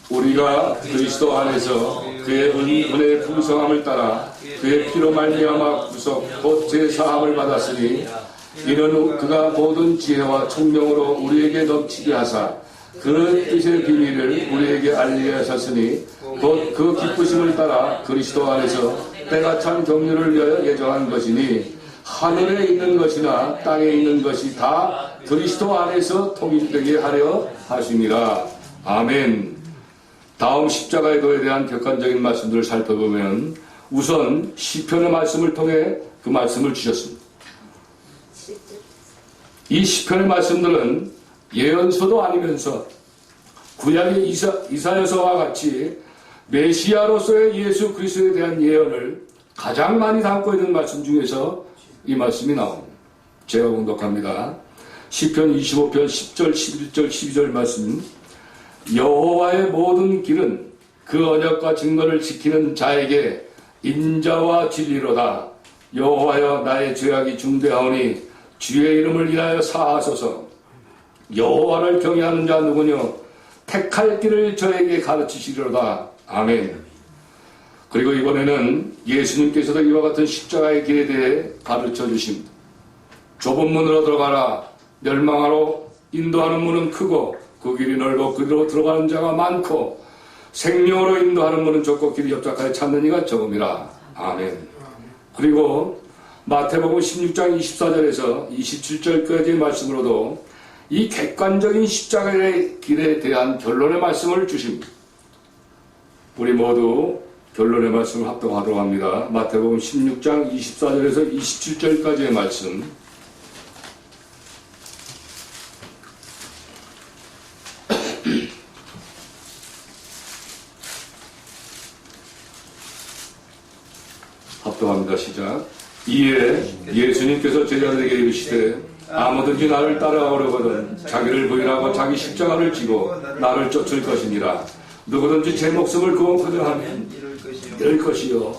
우리가 그리스도 안에서 그의 은혜의 풍성함을 따라 그의 피로 말미암아 구속 곧 제사함을 받았으니 이는 그가 모든 지혜와 총명으로 우리에게 넘치게 하사 그 뜻의 비밀을 우리에게 알리게 하셨으니 곧 그 기쁘심을 따라 그리스도 안에서 때가 찬 경륜을 위하여 예정한 것이니 하늘에 있는 것이나 땅에 있는 것이 다 그리스도 안에서 통일되게 하려 하심이라. 아멘. 다음 십자가의 도에 대한 객관적인 말씀들을 살펴보면 우선 시편의 말씀을 통해 그 말씀을 주셨습니다. 이 시편의 말씀들은 예언서도 아니면서 구약의 이사야서와 같이 메시아로서의 예수 그리스도에 대한 예언을 가장 많이 담고 있는 말씀 중에서 이 말씀이 나옵니다. 제가 공독합니다. 시편 25편 10절, 11절, 12절 말씀. 여호와의 모든 길은 그 언약과 증거를 지키는 자에게 인자와 진리로다. 여호와여 나의 죄악이 중대하오니 주의 이름을 인하여 사하소서. 여호와를 경외하는 자 누구뇨? 택할 길을 저에게 가르치시리로다. 아멘. 그리고 이번에는 예수님께서도 이와 같은 십자가의 길에 대해 가르쳐 주십니다. 좁은 문으로 들어가라. 멸망하러 인도하는 문은 크고 그 길이 넓고 그리로 들어가는 자가 많고 생명으로 인도하는 문은 좁고 길이 협착하여 찾는 이가 적음이라. 아멘. 그리고 마태복음 16장 24절에서 27절까지의 말씀으로도 이 객관적인 십자가의 길에 대한 결론의 말씀을 주십니다. 우리 모두 결론의 말씀을 합독하도록 합니다. 마태복음 16장 24절에서 27절까지의 말씀. 합독합니다. 시작. 이에 예수님께서 제자들에게 이르시되 아무든지 나를 따라오려거든 자기를 부인하고 자기 십자가를 지고 나를 쫓을 것이니라. 누구든지 제 목숨을 구원하려 하면 이룰 것이요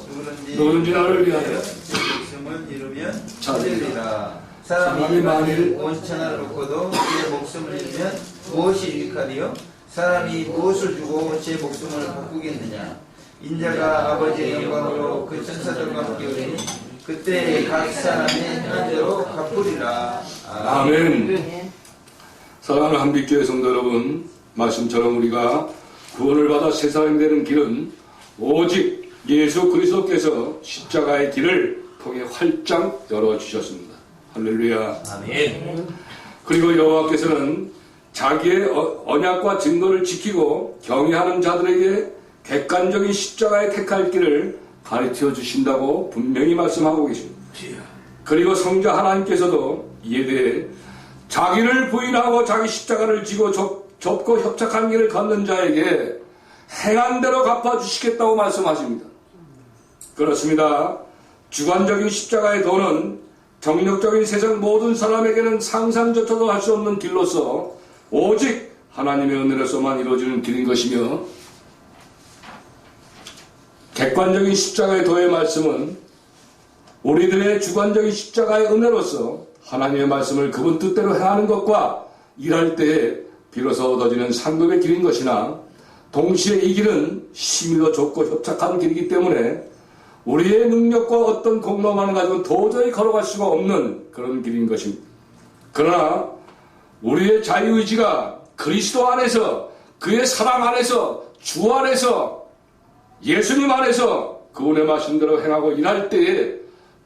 누구든지 나를 위하여 목숨을 잃으면 찾으리라. 사람이 만일 온 천하를 얻고도 제 목숨을 잃으면 무엇이 유익하리요? 사람이 무엇을 주고 제 목숨을 바꾸겠느냐? 인자가 아버지의 영광으로 그 천사들과 함께 오리니 그때 각 사람의 행한 대로 갚으리라. 아멘. 사랑하는 한빛교회 성도 여러분, 말씀처럼 우리가 구원을 받아 새 사람이 되는 길은 오직 예수 그리스도께서 십자가의 길을 통해 활짝 열어주셨습니다. 할렐루야. 아멘. 그리고 여호와께서는 자기의 언약과 증거를 지키고 경외하는 자들에게 객관적인 십자가의 택할 길을 가르쳐 주신다고 분명히 말씀하고 계십니다. 그리고 성자 하나님께서도 이에 대해 자기를 부인하고 자기 십자가를 지고 좁고 협착한 길을 걷는 자에게 행한 대로 갚아주시겠다고 말씀하십니다. 그렇습니다. 주관적인 십자가의 도는 정력적인 세상 모든 사람에게는 상상조차도 할 수 없는 길로서 오직 하나님의 은혜로서만 이루어지는 길인 것이며 객관적인 십자가의 도의 말씀은 우리들의 주관적인 십자가의 은혜로서 하나님의 말씀을 그분 뜻대로 행하는 것과 일할 때에 비로소 얻어지는 상급의 길인 것이나 동시에 이 길은 심히 더 좁고 협착한 길이기 때문에 우리의 능력과 어떤 공로만을 가지고 도저히 걸어갈 수가 없는 그런 길인 것입니다. 그러나 우리의 자유의지가 그리스도 안에서 그의 사랑 안에서 주 안에서 예수님 안에서 그분의 말씀대로 행하고 일할 때에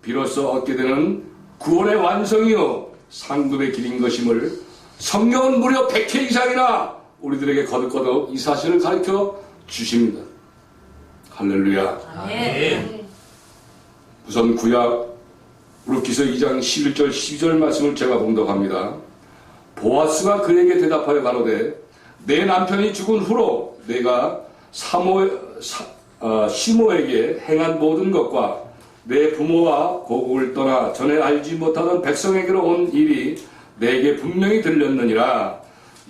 비로소 얻게 되는 구원의 완성이요 상급의 길인 것임을 성경은 무려 100회 이상이나 우리들에게 거듭거듭 이 사실을 가르쳐 주십니다. 할렐루야. 아멘. 우선 구약 루키서 2장 11절 12절 말씀을 제가 봉독합니다. 보아스가 그에게 대답하여 가로되 내 남편이 죽은 후로 내가 시모에게 행한 모든 것과 내 부모와 고국을 떠나 전에 알지 못하던 백성에게로 온 일이 내게 분명히 들렸느니라.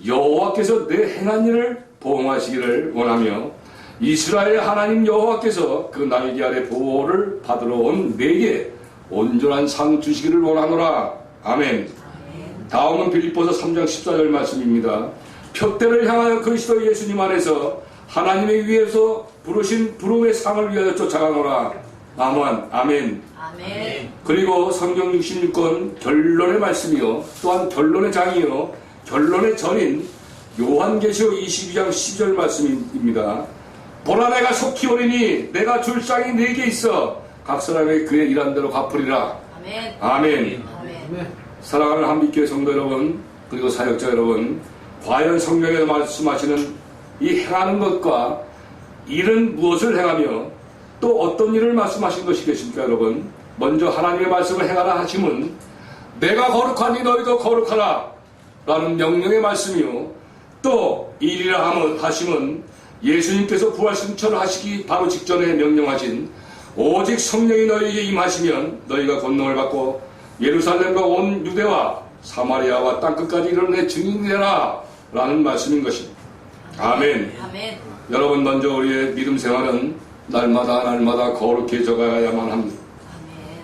여호와께서 내 행한 일을 보응하시기를 원하며 이스라엘 하나님 여호와께서 그 날개 아래 보호를 받으러 온 내게 온전한 상 주시기를 원하노라. 아멘. 다음은 빌립보서 3장 14절 말씀입니다. 표대를 향하여 그리스도 예수님 안에서 하나님의 위에서 부르신 부름의 상을 위하여 쫓아가노라. 아멘. 아멘. 그리고 성경 66권 결론의 말씀이요 또한 결론의 장이요 결론의 전인 요한계시록 22장 10절 말씀입니다. 보라 내가 속히 오리니 내가 줄 쌍이 4개 있어 각 사람의 그의 일한 대로 갚으리라. 아멘. 아멘. 아멘. 사랑하는 한빛교회 성도 여러분 그리고 사역자 여러분, 과연 성경에 말씀하시는 이 행하는 것과 일은 무엇을 행하며 또 어떤 일을 말씀하신 것이겠습니까 여러분? 먼저 하나님의 말씀을 행하라 하심은 내가 거룩하니 너희도 거룩하라 라는 명령의 말씀이요 또 일이라 하심은 예수님께서 부활승천하시기 바로 직전에 명령하신 오직 성령이 너희에게 임하시면 너희가 권능을 받고 예루살렘과 온 유대와 사마리아와 땅끝까지 이르는 내 증인이 되라 라는 말씀인 것입니다. 아멘. 아멘. 여러분 먼저 우리의 믿음 생활은 날마다 거룩해져 가야만 합니다.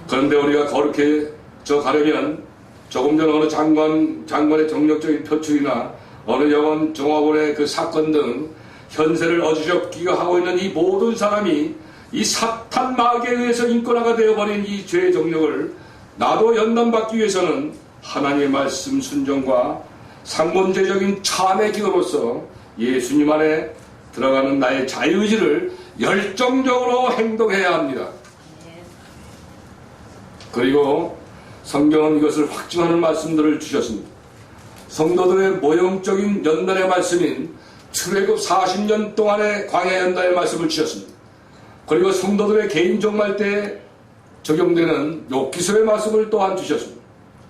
그런데 우리가 거룩해져 가려면 조금 전 어느 장관의 정력적인 표출이나 어느 여관 종합원의 그 사건 등 현세를 어지럽기가 하고 있는 이 모든 사람이 이 사탄 마귀에 의해서 인권화가 되어버린 이 죄의 정력을 나도 연단받기 위해서는 하나님의 말씀 순종과 상본제적인 참의 기도로서 예수님 안에 들어가는 나의 자유의지를 열정적으로 행동해야 합니다. 그리고 성경은 이것을 확증하는 말씀들을 주셨습니다. 성도들의 모형적인 연단의 말씀인 출애굽 40년 동안의 광야 연단의 말씀을 주셨습니다. 그리고 성도들의 개인 종말 때 적용되는 욥기서의 말씀을 또한 주셨습니다.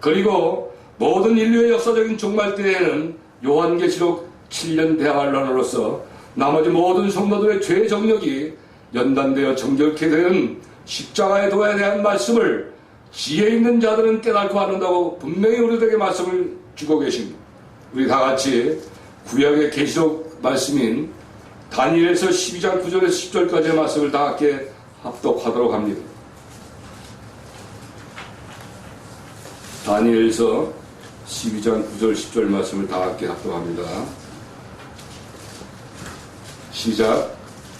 그리고 모든 인류의 역사적인 종말 때에는 요한계시록 7년 대환란으로서 나머지 모든 성도들의 죄 정력이 연단되어 정결케 되는 십자가의 도에 대한 말씀을 지혜 있는 자들은 깨닫고 않는다고 분명히 우리들에게 말씀을 주고 계십니다. 우리 다 같이 구약의 계시록 말씀인 다니엘서 12장 9절에서 10절까지의 말씀을 다 함께 합독하도록 합니다. 다니엘서 12장 9절 10절 말씀을 다 함께 합독합니다. 시작.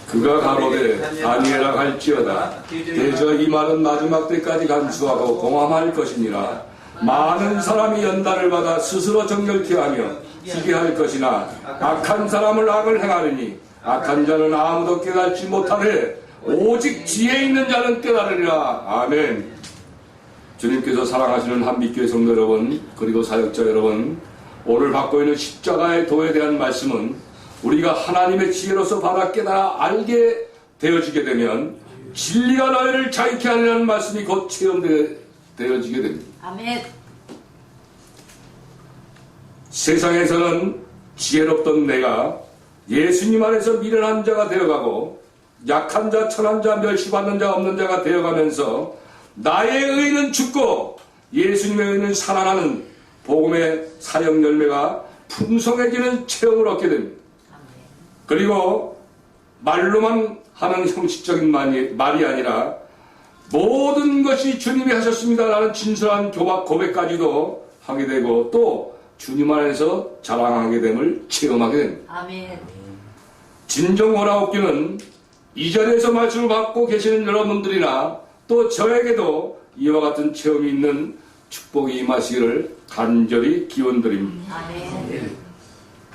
그가 가로되 다니엘아 갈지어다 대저 이 말은 마지막 때까지 간수하고 공함할 것이니라. 많은 사람이 연단을 받아 스스로 정결케 하며 희게 할 것이나 악한 사람을 악을 행하느니 악한 자는 아무도 깨닫지 못하되 오직 지혜 있는 자는 깨달으리라. 아멘. 주님께서 사랑하시는 한빛교회 성도 여러분 그리고 사역자 여러분, 오늘 받고 있는 십자가의 도에 대한 말씀은 우리가 하나님의 지혜로서 받아 깨달아 알게 되어지게 되면 진리가 너희를 자유케 하리라는 말씀이 곧 체험되어지게 됩니다. 아멘. 세상에서는 지혜롭던 내가 예수님 안에서 미련한 자가 되어가고 약한 자, 천한 자, 멸시받는 자, 없는 자가 되어가면서 나의 의는 죽고 예수님의 의는 살아나는 복음의 사역 열매가 풍성해지는 체험을 얻게 됩니다. 그리고 말로만 하는 형식적인 말이 아니라 모든 것이 주님이 하셨습니다라는 진솔한 고백까지도 하게 되고 또 주님 안에서 자랑하게 됨을 체험하게 됩니다. 아멘. 진정 원하옵기는 이 자리에서 말씀을 받고 계시는 여러분들이나 또 저에게도 이와 같은 체험이 있는 축복이 임하시기를 간절히 기원드립니다. 아멘.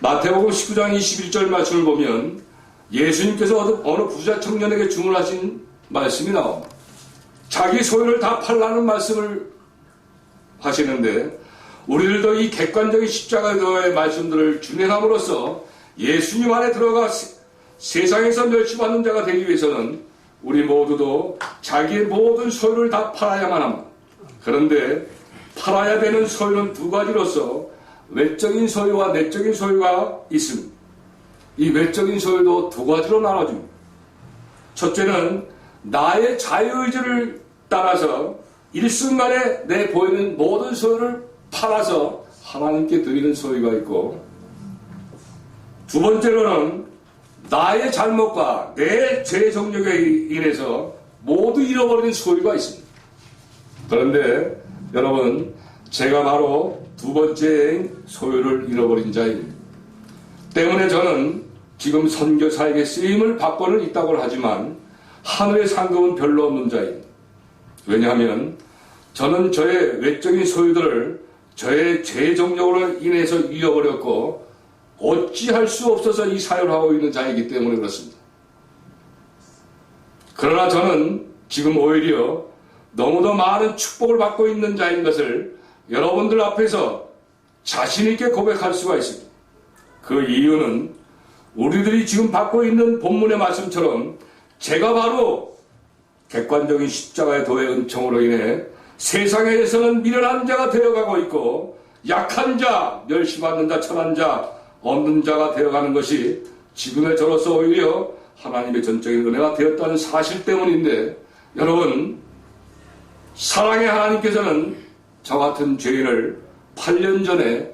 마태복음 19장 21절 말씀을 보면 예수님께서 어느 부자 청년에게 주문하신 말씀이 나옵니다. 자기 소유를 다 팔라는 말씀을 하시는데 우리들도 이 객관적인 십자가의 말씀들을 준행함으로써 예수님 안에 들어가 세상에서 멸시받는 자가 되기 위해서는 우리 모두도 자기의 모든 소유를 다 팔아야만 합니다. 그런데 팔아야 되는 소유는 두 가지로서 외적인 소유와 내적인 소유가 있습니다. 이 외적인 소유도 두 가지로 나눠집니다. 첫째는 나의 자유의지를 따라서 일순간에 내 보이는 모든 소유를 팔아서 하나님께 드리는 소유가 있고, 두 번째로는 나의 잘못과 내 죄 정력에 인해서 모두 잃어버리는 소유가 있습니다. 그런데 여러분, 제가 바로 두 번째인 소유를 잃어버린 자입니다. 때문에 저는 지금 선교사에게 쓰임을 받고는 있다고 하지만 하늘의 상급은 별로 없는 자입니다. 왜냐하면 저는 저의 외적인 소유들을 저의 죄 정력으로 인해서 잃어버렸고 어찌할 수 없어서 이 사역을 하고 있는 자이기 때문에 그렇습니다. 그러나 저는 지금 오히려 너무도 많은 축복을 받고 있는 자인 것을 여러분들 앞에서 자신있게 고백할 수가 있습니다. 그 이유는 우리들이 지금 받고 있는 본문의 말씀처럼 제가 바로 객관적인 십자가의 도의 은총으로 인해 세상에서는 미련한 자가 되어가고 있고 약한 자, 멸시받는 자, 천한 자, 없는 자가 되어가는 것이 지금의 저로서 오히려 하나님의 전적인 은혜가 되었다는 사실 때문인데, 여러분, 사랑의 하나님께서는 저 같은 죄인을 8년 전에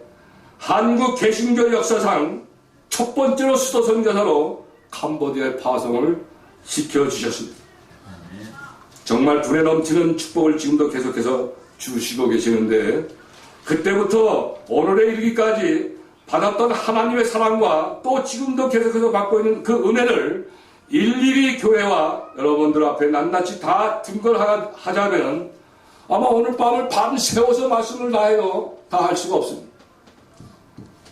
한국 개신교 역사상 첫 번째로 수도 선교사로 캄보디아의 파송을 시켜주셨습니다. 정말 불에 넘치는 축복을 지금도 계속해서 주시고 계시는데, 그때부터 오늘에 이르기까지 받았던 하나님의 사랑과 또 지금도 계속해서 받고 있는 그 은혜를 일일이 교회와 여러분들 앞에 낱낱이 다 증거하자면 아마 오늘 밤을 밤 새워서 말씀을 다 해도 다 할 수가 없습니다.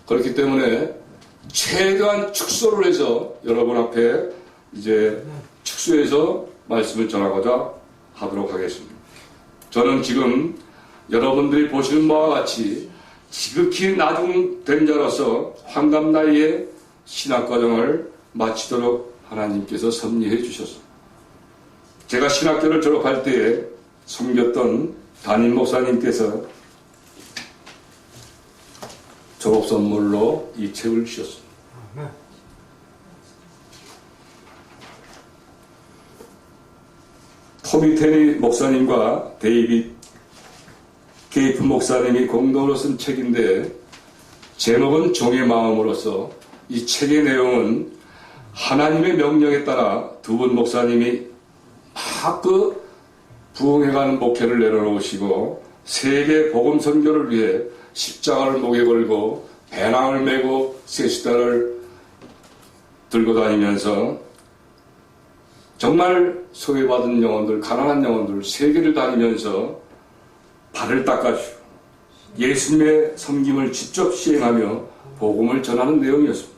그렇기 때문에 최대한 축소를 해서 여러분 앞에 이제 축소해서 말씀을 전하고자 하도록 하겠습니다. 저는 지금 여러분들이 보시는 바와 같이 지극히 나중된 자로서 환갑 나이에 신학과정을 마치도록 하나님께서 섭리해 주셨습니다. 제가 신학교를 졸업할 때에 섬겼던 담임 목사님께서 졸업 선물로 이 책을 주셨습니다. 토미 테니 목사님과 데이빗 게이프 목사님이 공동으로 쓴 책인데, 제목은 종의 마음으로서, 이 책의 내용은 하나님의 명령에 따라 두 분 목사님이 막 부흥해가는 목회를 내려놓으시고 세계 복음 선교를 위해 십자가를 목에 걸고 배낭을 메고 세수대를 들고 다니면서 정말 소외받은 영혼들, 가난한 영혼들 세계를 다니면서 발을 닦아주고 예수님의 섬김을 직접 시행하며 복음을 전하는 내용이었습니다.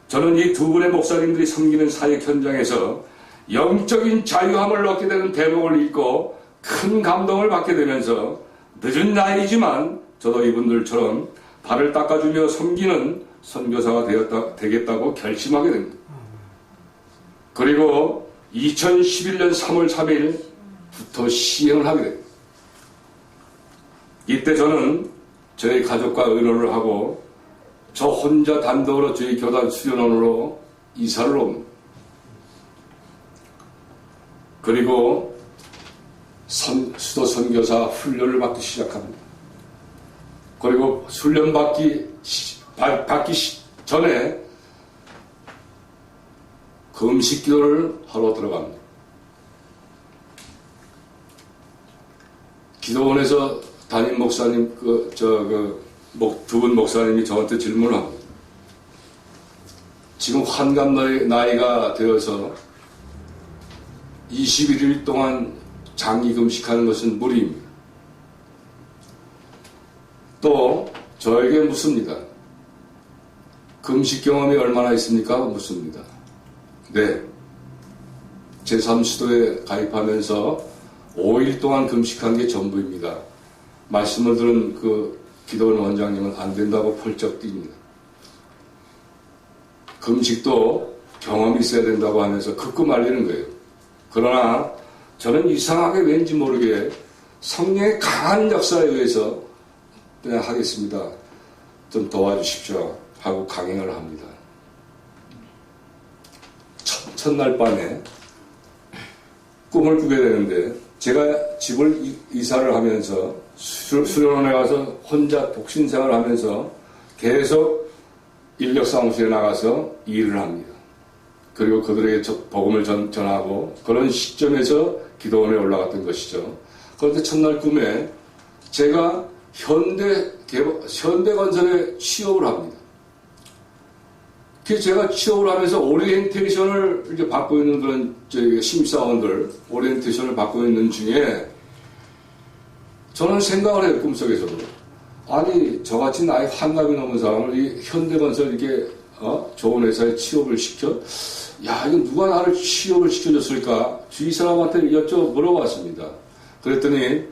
저는 이 두 분의 목사님들이 섬기는 사역 현장에서 영적인 자유함을 얻게 되는 대목을 읽고 큰 감동을 받게 되면서 늦은 나이지만 저도 이분들처럼 발을 닦아주며 섬기는 선교사가 되겠다고 결심하게 됩니다. 그리고 2011년 3월 3일부터 시행을 하게 됩니다. 이때 저는 저희 가족과 의논을 하고 저 혼자 단독으로 저희 교단 수련원으로 이사를 옵니다. 그리고 수도 선교사 훈련을 받기 시작합니다. 그리고 훈련 받기 전에 금식 기도를 하러 들어갑니다. 기도원에서 담임 목사님, 두 분 목사님이 저한테 질문을 합니다. 지금 환갑 나이가 되어서 21일 동안 장기 금식하는 것은 무리입니다. 또 저에게 묻습니다. 금식 경험이 얼마나 있습니까? 묻습니다. 네. 제3수도에 가입하면서 5일 동안 금식한 게 전부입니다. 말씀을 들은 그 기도원 원장님은 안 된다고 펄쩍 뜁니다. 금식도 경험이 있어야 된다고 하면서 극구 말리는 거예요. 그러나 저는 이상하게 왠지 모르게 성령의 강한 역사에 의해서 그냥 하겠습니다. 좀 도와주십시오 하고 강행을 합니다. 첫날 밤에 꿈을 꾸게 되는데 제가 집을 이사를 하면서 수련원에 가서 혼자 독신 생활을 하면서 계속 인력사무실에 나가서 일을 합니다. 그리고 그들에게 복음을 전하고 그런 시점에서 기도원에 올라갔던 것이죠. 그런데 첫날 꿈에 제가 현대건설에 취업을 합니다. 그래서 제가 취업을 하면서 오리엔테이션을 이제 받고 있는 그런 심사원들, 오리엔테이션을 받고 있는 중에 저는 생각을 해요, 꿈속에서도. 아니, 저같이 나이 환갑이 넘은 사람을 이 현대건설 이렇게, 좋은 회사에 취업을 시켜? 야, 이거 누가 나를 취업을 시켜줬을까? 주위 사람한테 물어봤습니다. 그랬더니,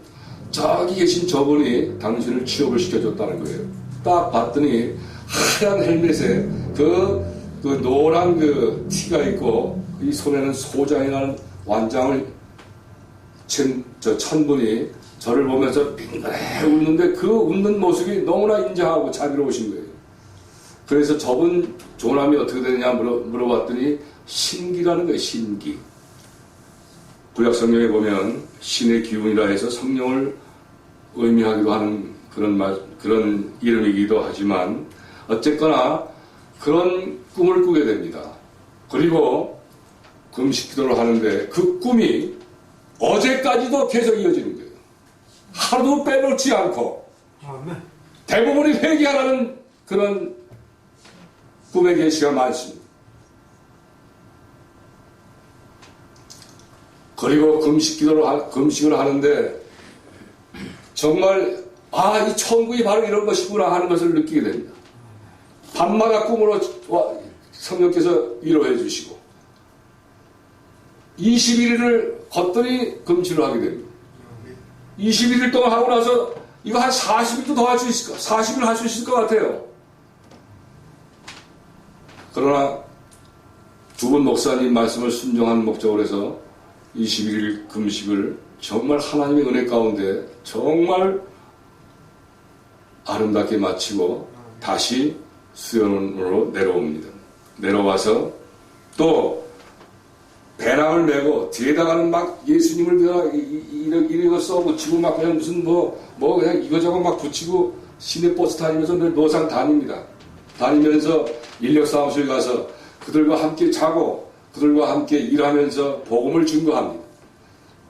저기 계신 저분이 당신을 취업을 시켜줬다는 거예요. 딱 봤더니, 하얀 헬멧에 그 노란 티가 있고, 이 손에는 소장이라는 완장을 천 분이 저를 보면서 빙그레 웃는데 그 웃는 모습이 너무나 인자하고 자비로우신 거예요. 그래서 저분 조남이 어떻게 되느냐 물어봤더니 신기라는 거예요. 신기. 구약성경에 보면 신의 기운이라 해서 성령을 의미하기도 하는 그런 이름이기도 하지만 어쨌거나 그런 꿈을 꾸게 됩니다. 그리고 금식 기도를 하는데 그 꿈이 어제까지도 계속 이어지는 거예요. 하루도 빼놓지 않고 대부분이 회개하라는 그런 꿈의 계시가 많습니다. 그리고 금식을 하는데 정말 이 천국이 바로 이런 것이구나 하는 것을 느끼게 됩니다. 밤마다 꿈으로 성령께서 위로해 주시고 21일을 걷더니 금식을 하게 됩니다. 21일 동안 하고 나서 이거 한 40일도 더 할 수 있을까? 40일 할 수 있을 것 같아요. 그러나 두 분 목사님 말씀을 순종하는 목적으로 해서 21일 금식을 정말 하나님의 은혜 가운데 정말 아름답게 마치고 다시 수련원으로 내려옵니다. 내려와서 또 배낭을 메고 뒤에다가는 막 예수님을 이거 써붙이고 막 그냥 무슨 그냥 이거저거 막 붙이고 시내버스 다니면서 늘 노상 다니면서 인력사무실 가서 그들과 함께 자고 그들과 함께 일하면서 복음을 증거합니다.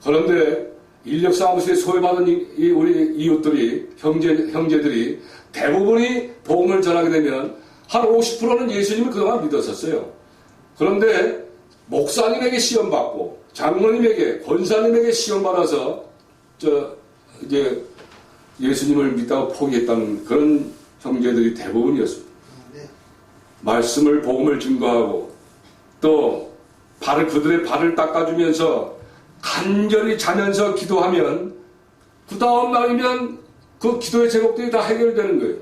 그런데 인력사무실에 소외받은 우리 이웃들이 형제들이 대부분이 복음을 전하게 되면 한 50%는 예수님을 그동안 믿었었어요. 그런데 목사님에게 시험받고 장로님에게 권사님에게 시험받아서 이제 예수님을 믿다고 포기했다는 그런 형제들이 대부분이었습니다. 말씀을 복음을 증거하고 또 그들의 발을 닦아주면서 간절히 자면서 기도하면 그 다음 날이면 그 기도의 제목들이 다 해결되는 거예요.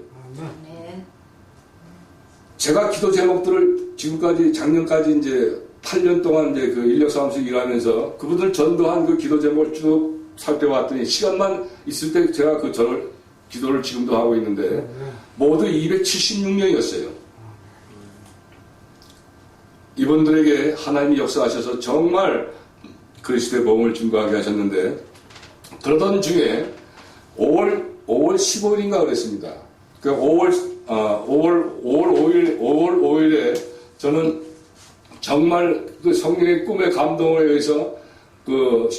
제가 기도 제목들을 지금까지 작년까지 이제 8년 동안 이제 그 인력사무실 일하면서 그분들 전도한 그 기도 제목을 쭉 살펴봤더니 시간만 있을 때 제가 기도를 지금도 하고 있는데 모두 276명이었어요. 이분들에게 하나님이 역사하셔서 정말 그리스도의 복음을 증거하게 하셨는데 그러던 중에 5월 15일인가 그랬습니다. 그 5월 5일에 저는 정말 그 성령의 꿈의 감동에 의해서 그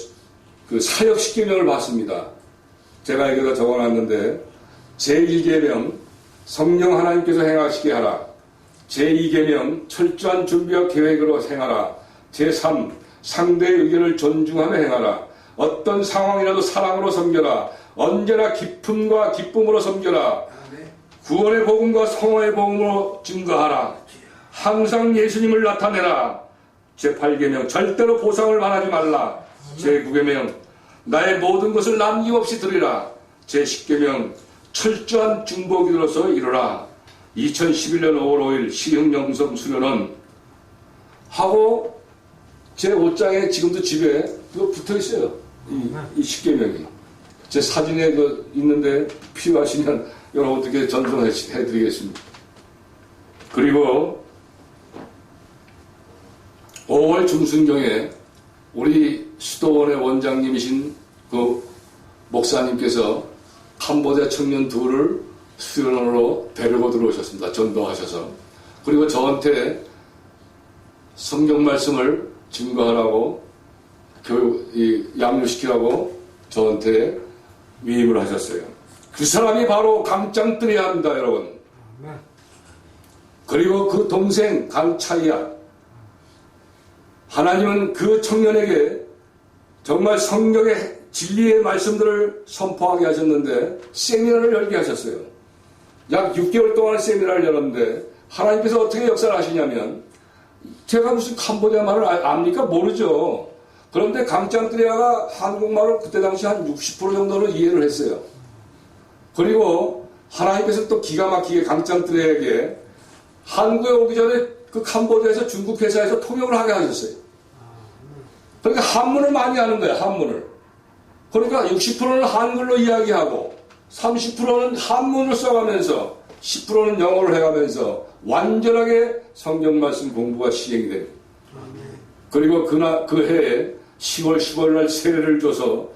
사역 10계명을 받습니다. 제가 여기다 적어놨는데 제1계명 성령 하나님께서 행하시게 하라. 제2계명 철저한 준비와 계획으로 행하라. 제3 상대의 의견을 존중하며 행하라. 어떤 상황이라도 사랑으로 섬겨라. 언제나 기쁨과 기쁨으로 섬겨라. 구원의 복음과 성화의 복음으로 증거하라. 항상 예수님을 나타내라. 제8계명 절대로 보상을 바라지 말라. 제9계명 나의 모든 것을 남김없이 드리라. 제10계명 철저한 중보기로서 이루라. 2011년 5월 5일 시흥영성 수련원 하고 제 5장에 지금도 집에 그거 붙어있어요. 이 10계명이. 제 사진에 있는데 필요하시면 여러분들께 전송해드리겠습니다. 그리고 5월 중순경에 우리 수도원의 원장님이신 그 목사님께서 캄보디아 청년 둘을 수련으로 데리고 들어오셨습니다. 전도하셔서. 그리고 저한테 성경 말씀을 증거하라고 양육시키라고 저한테 위임을 하셨어요. 그 사람이 바로 강짱뜨리아입니다, 여러분. 그리고 그 동생 강차이야. 하나님은 그 청년에게 정말 성경의 진리의 말씀들을 선포하게 하셨는데 세미나를 열게 하셨어요. 약 6개월 동안 세미나를 열었는데 하나님께서 어떻게 역사를 하시냐면 제가 무슨 캄보디아 말을 압니까? 모르죠. 그런데 강짱뜨리아가 한국말을 그때 당시 한 60% 정도는 이해를 했어요. 그리고 하나님께서 또 기가 막히게 강짱뜨리아에게 한국에 오기 전에 그 캄보디아에서 중국 회사에서 통역을 하게 하셨어요. 그러니까 한문을 많이 하는 거예요. 한문을. 그러니까 60%는 한글로 이야기하고 30%는 한문을 써가면서 10%는 영어를 해가면서 완전하게 성경 말씀 공부가 시행이 됩니다. 그리고 그 해에 10월 15일 날 세례를 줘서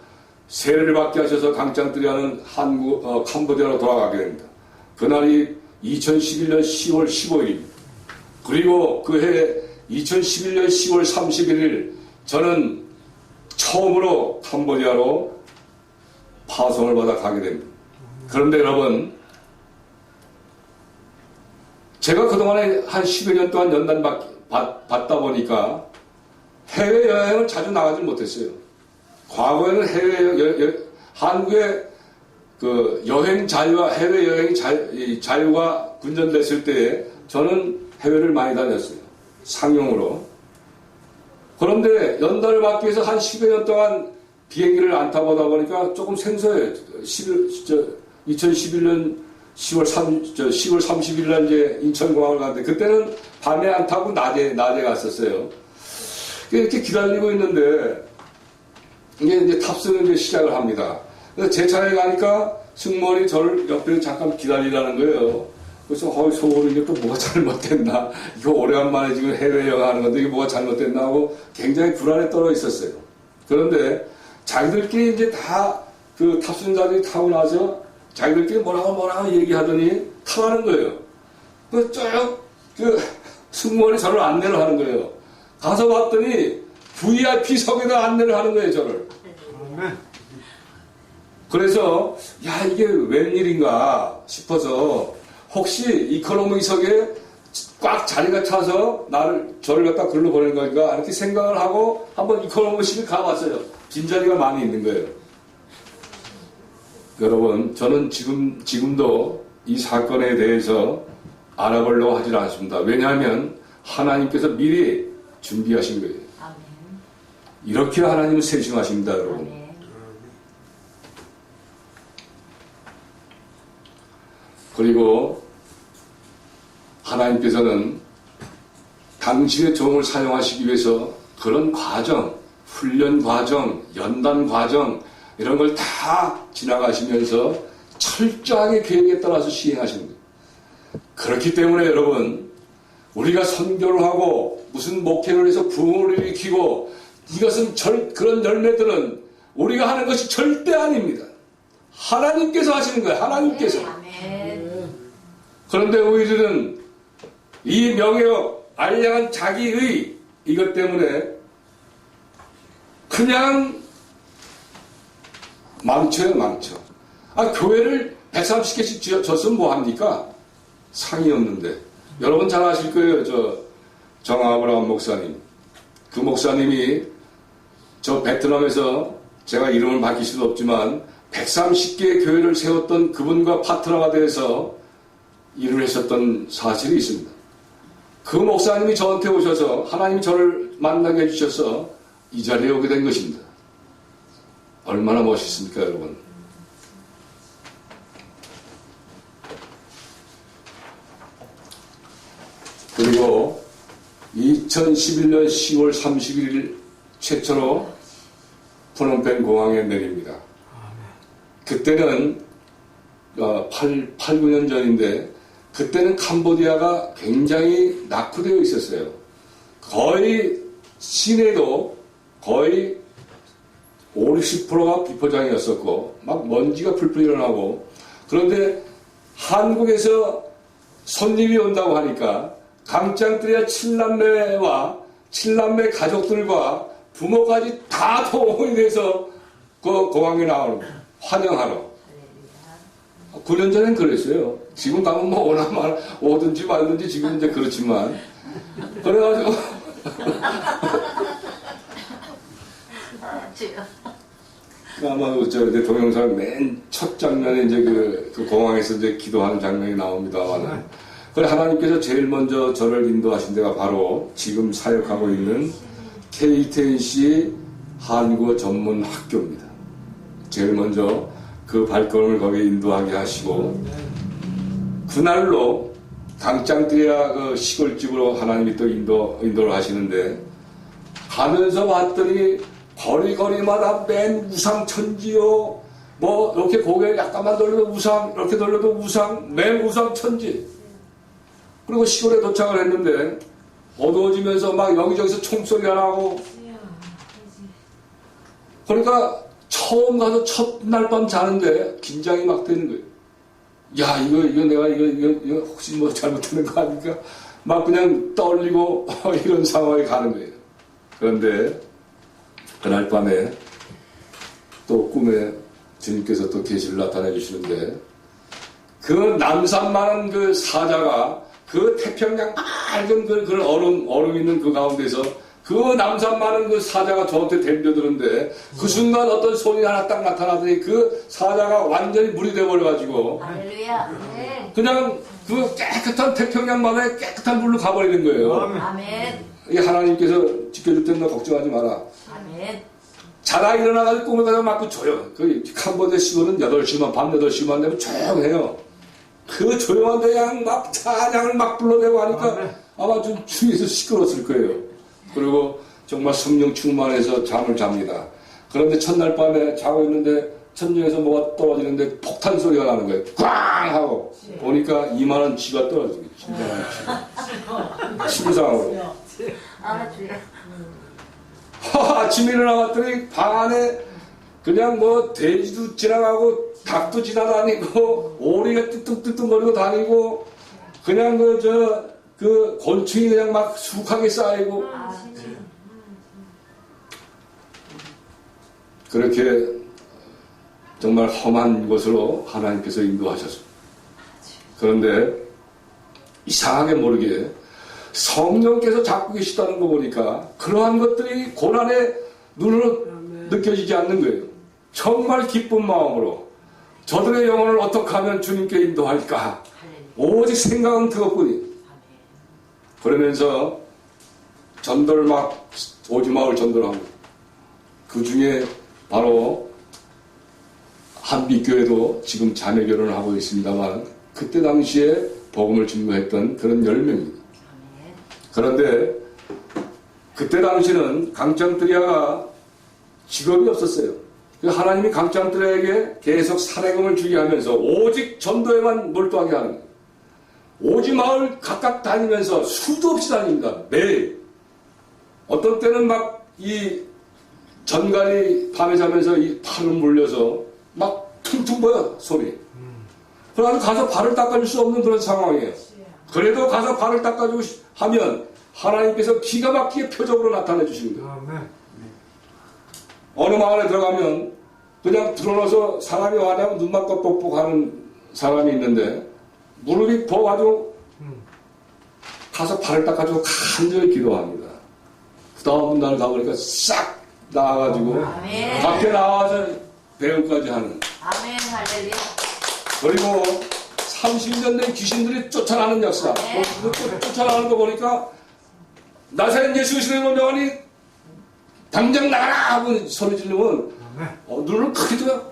세례를 받게 하셔서 강짱뜨리아는 캄보디아로 돌아가게 됩니다. 그날이 2011년 10월 15일입니다. 그리고 그 해 2011년 10월 31일 저는 처음으로 캄보디아로 파송을 받아 가게 됩니다. 그런데 여러분, 제가 그동안에 한 10여 년 동안 연단 받다 보니까 해외여행을 자주 나가지 못했어요. 과거에는 한국의 그 여행 자유와 해외여행 자유가 군전됐을 때에 저는 해외를 많이 다녔어요. 상용으로. 그런데 연단을 받기 위해서 한 10여 년 동안 비행기를 안 타보다 보니까 조금 생소해요. 2011년 10월 30일 날 이제 인천공항을 갔는데 그때는 밤에 안 타고 낮에 갔었어요. 이렇게 기다리고 있는데 이제 탑승을 이제 시작을 합니다. 그래서 제 차례에 가니까 승무원이 저를 옆에 잠깐 기다리라는 거예요. 그래서 속으로 이게 또 뭐가 잘못됐나, 이거 오래간만에 지금 해외여행 하는 건데 이게 뭐가 잘못됐나 하고 굉장히 불안에 떨어 있었어요. 그런데 자기들끼리 이제 다 그 탑승자들이 타고 나서 자기들끼리 뭐라고 얘기하더니 타가는 거예요. 그 승무원이 저를 안내를 하는 거예요. 가서 봤더니 VIP석에다 안내를 하는 거예요, 저를. 그래서 야, 이게 웬일인가 싶어서 혹시 이코노미석에 꽉 자리가 차서 저를 갖다 글로 보낸 건가 이렇게 생각을 하고 한번 이코노미석에 가봤어요. 빈자리가 많이 있는 거예요. 여러분, 저는 지금도 이 사건에 대해서 알아보려고 하질 않습니다. 왜냐하면 하나님께서 미리 준비하신 거예요. 아멘. 이렇게 하나님은 세심하십니다, 여러분. 아멘. 그리고 하나님께서는 당신의 종을 사용하시기 위해서 그런 과정, 훈련 과정, 연단 과정 이런 걸 다 지나가시면서 철저하게 계획에 따라서 시행하십니다. 그렇기 때문에 여러분, 우리가 선교를 하고 무슨 목회를 해서 부흥을 일으키고 이것은 그런 열매들은 우리가 하는 것이 절대 아닙니다. 하나님께서 하시는 거예요. 하나님께서. 아멘. 그런데 우리들은 이 명예욕, 알량한 자기의 이것 때문에 그냥 망쳐요, 망쳐. 교회를 130개씩 졌으면 뭐합니까? 상이 없는데. 여러분 잘 아실 거예요. 정아브라함 목사님. 그 목사님이 저 베트남에서 제가 이름을 밝힐 수도 없지만 130개의 교회를 세웠던 그분과 파트너가 돼서 일을 했었던 사실이 있습니다. 그 목사님이 저한테 오셔서 하나님이 저를 만나게 해주셔서 이 자리에 오게 된 것입니다. 얼마나 멋있습니까, 여러분? 그리고 2011년 10월 31일 최초로 프놈펜 공항에 내립니다. 그때는 8, 9년 전인데 그때는 캄보디아가 굉장히 낙후되어 있었어요. 거의 시내도 거의 50%가 비포장이었었고 막 먼지가 풀풀 일어나고 그런데 한국에서 손님이 온다고 하니까 강짱들의 7남매 가족들과 부모까지 다 동원이 돼서 그 공항에 나오는 거예요. 환영하러. 9년 전엔 그랬어요. 지금 가면 뭐 오든지 말든지 지금 이제 그렇지만. 그래가지고. 아마 저 동영상 맨 첫 장면에 이제 그 공항에서 이제 기도하는 장면이 나옵니다만. 그래 하나님께서 제일 먼저 저를 인도하신 데가 바로 지금 사역하고 있는 KTNC 한국어 전문 학교입니다. 제일 먼저 그 발걸음을 거기에 인도하게 하시고 그날로 강짱들이야 그 시골집으로 하나님이 또 인도를 하시는데 가면서 봤더니 거리마다 맨 우상 천지요. 뭐 이렇게 고개 약간만 돌려도 우상, 이렇게 돌려도 우상, 맨 우상 천지. 그리고 시골에 도착을 했는데 어두워지면서 막 여기저기서 총소리가 나고 그러니까 처음 가서 첫날 밤 자는데 긴장이 막 되는 거예요. 야 이거 내가 이거 혹시 뭐 잘못하는 거 아닙니까? 막 그냥 떨리고 이런 상황에 가는 거예요. 그런데 그날 밤에 또 꿈에 주님께서 또 계시를 나타내 주시는데 그 남산 많은 그 사자가 그 태평양 맑은 그런 얼음 있는 그 가운데서 그 남산 많은 그 사자가 저한테 덤벼드는데 그 순간 어떤 손이 하나 딱 나타나더니 그 사자가 완전히 물이 되어버려가지고 할렐루야. 네. 그냥 그 깨끗한 태평양 바다에 깨끗한 물로 가버리는 거예요. 아멘. 이게 하나님께서 지켜줄 때는 너 걱정하지 마라. 아멘. 자다 일어나가지고 꿈을 가서 맞고 조용. 그 캄보디아 시골은 8시만 밤 8시만 되면 조용해요. 그 조용한 데양 막 찬양을 막 불러대고 하니까 아마 좀 주위에서 시끄러웠을 거예요. 그리고 정말 성령 충만해서 잠을 잡니다. 그런데 첫날 밤에 자고 있는데 천정에서 뭐가 떨어지는데 폭탄 소리가 나는 거예요. 꽝 하고 보니까 이만한 쥐가 떨어지는 거예요. 침상으로. 아침에 일어나봤더니 방 안에 그냥 뭐 돼지도 지나가고 닭도 지나다니고 오리가 띠뚱띠뚱거리고 다니고 그냥 그 곤충이 그냥 막 수북하게 쌓이고 그렇게 정말 험한 곳으로 하나님께서 인도하셨습니다. 그런데 이상하게 모르게 성령께서 잡고 계시다는 거 보니까 그러한 것들이 고난의 눈으로 느껴지지 않는 거예요. 정말 기쁜 마음으로 저들의 영혼을 어떻게 하면 주님께 인도할까 오직 생각은 그것뿐이. 그러면서 전도를 막 오지마을 전도를 하고 그 중에 바로 한빛교회도 지금 자매 결혼을 하고 있습니다만 그때 당시에 복음을 증거했던 그런 10명입니다. 그런데 그때 당시는 강짱뜨리아가 직업이 없었어요. 하나님이 강짱뜨리아에게 계속 사례금을 주게 하면서 오직 전도에만 몰두하게 하는 거예요. 오지 마을 각각 다니면서 수도 없이 다닙니다. 매일. 어떤 때는 막 이 전갈이 밤에 자면서 이 팔을 물려서 막 퉁퉁 보여 소리. 그래서 가서 발을 닦아줄 수 없는 그런 상황이에요. 그래도 가서 발을 닦아주고 하면 하나님께서 기가 막히게 표적으로 나타내 주십니다. 어느 마을에 들어가면 그냥 들어눠서 사람이 와냐면 눈만 뻑뻑뻑 하는 사람이 있는데 무릎이 부어가지고 가서 발을 닦아주고 간절히 기도합니다. 그 다음 날 가보니까 싹 나와가지고 아멘. 밖에 나와서 배움까지 하는. 아멘. 할렐루야. 그리고 30년 된 귀신들이 쫓아나는 역사. 쫓아나는 거 보니까 나사렛 예수 시대로 명하니 당장 나가라 하고 소리 지르면 눈을 크게 뜨고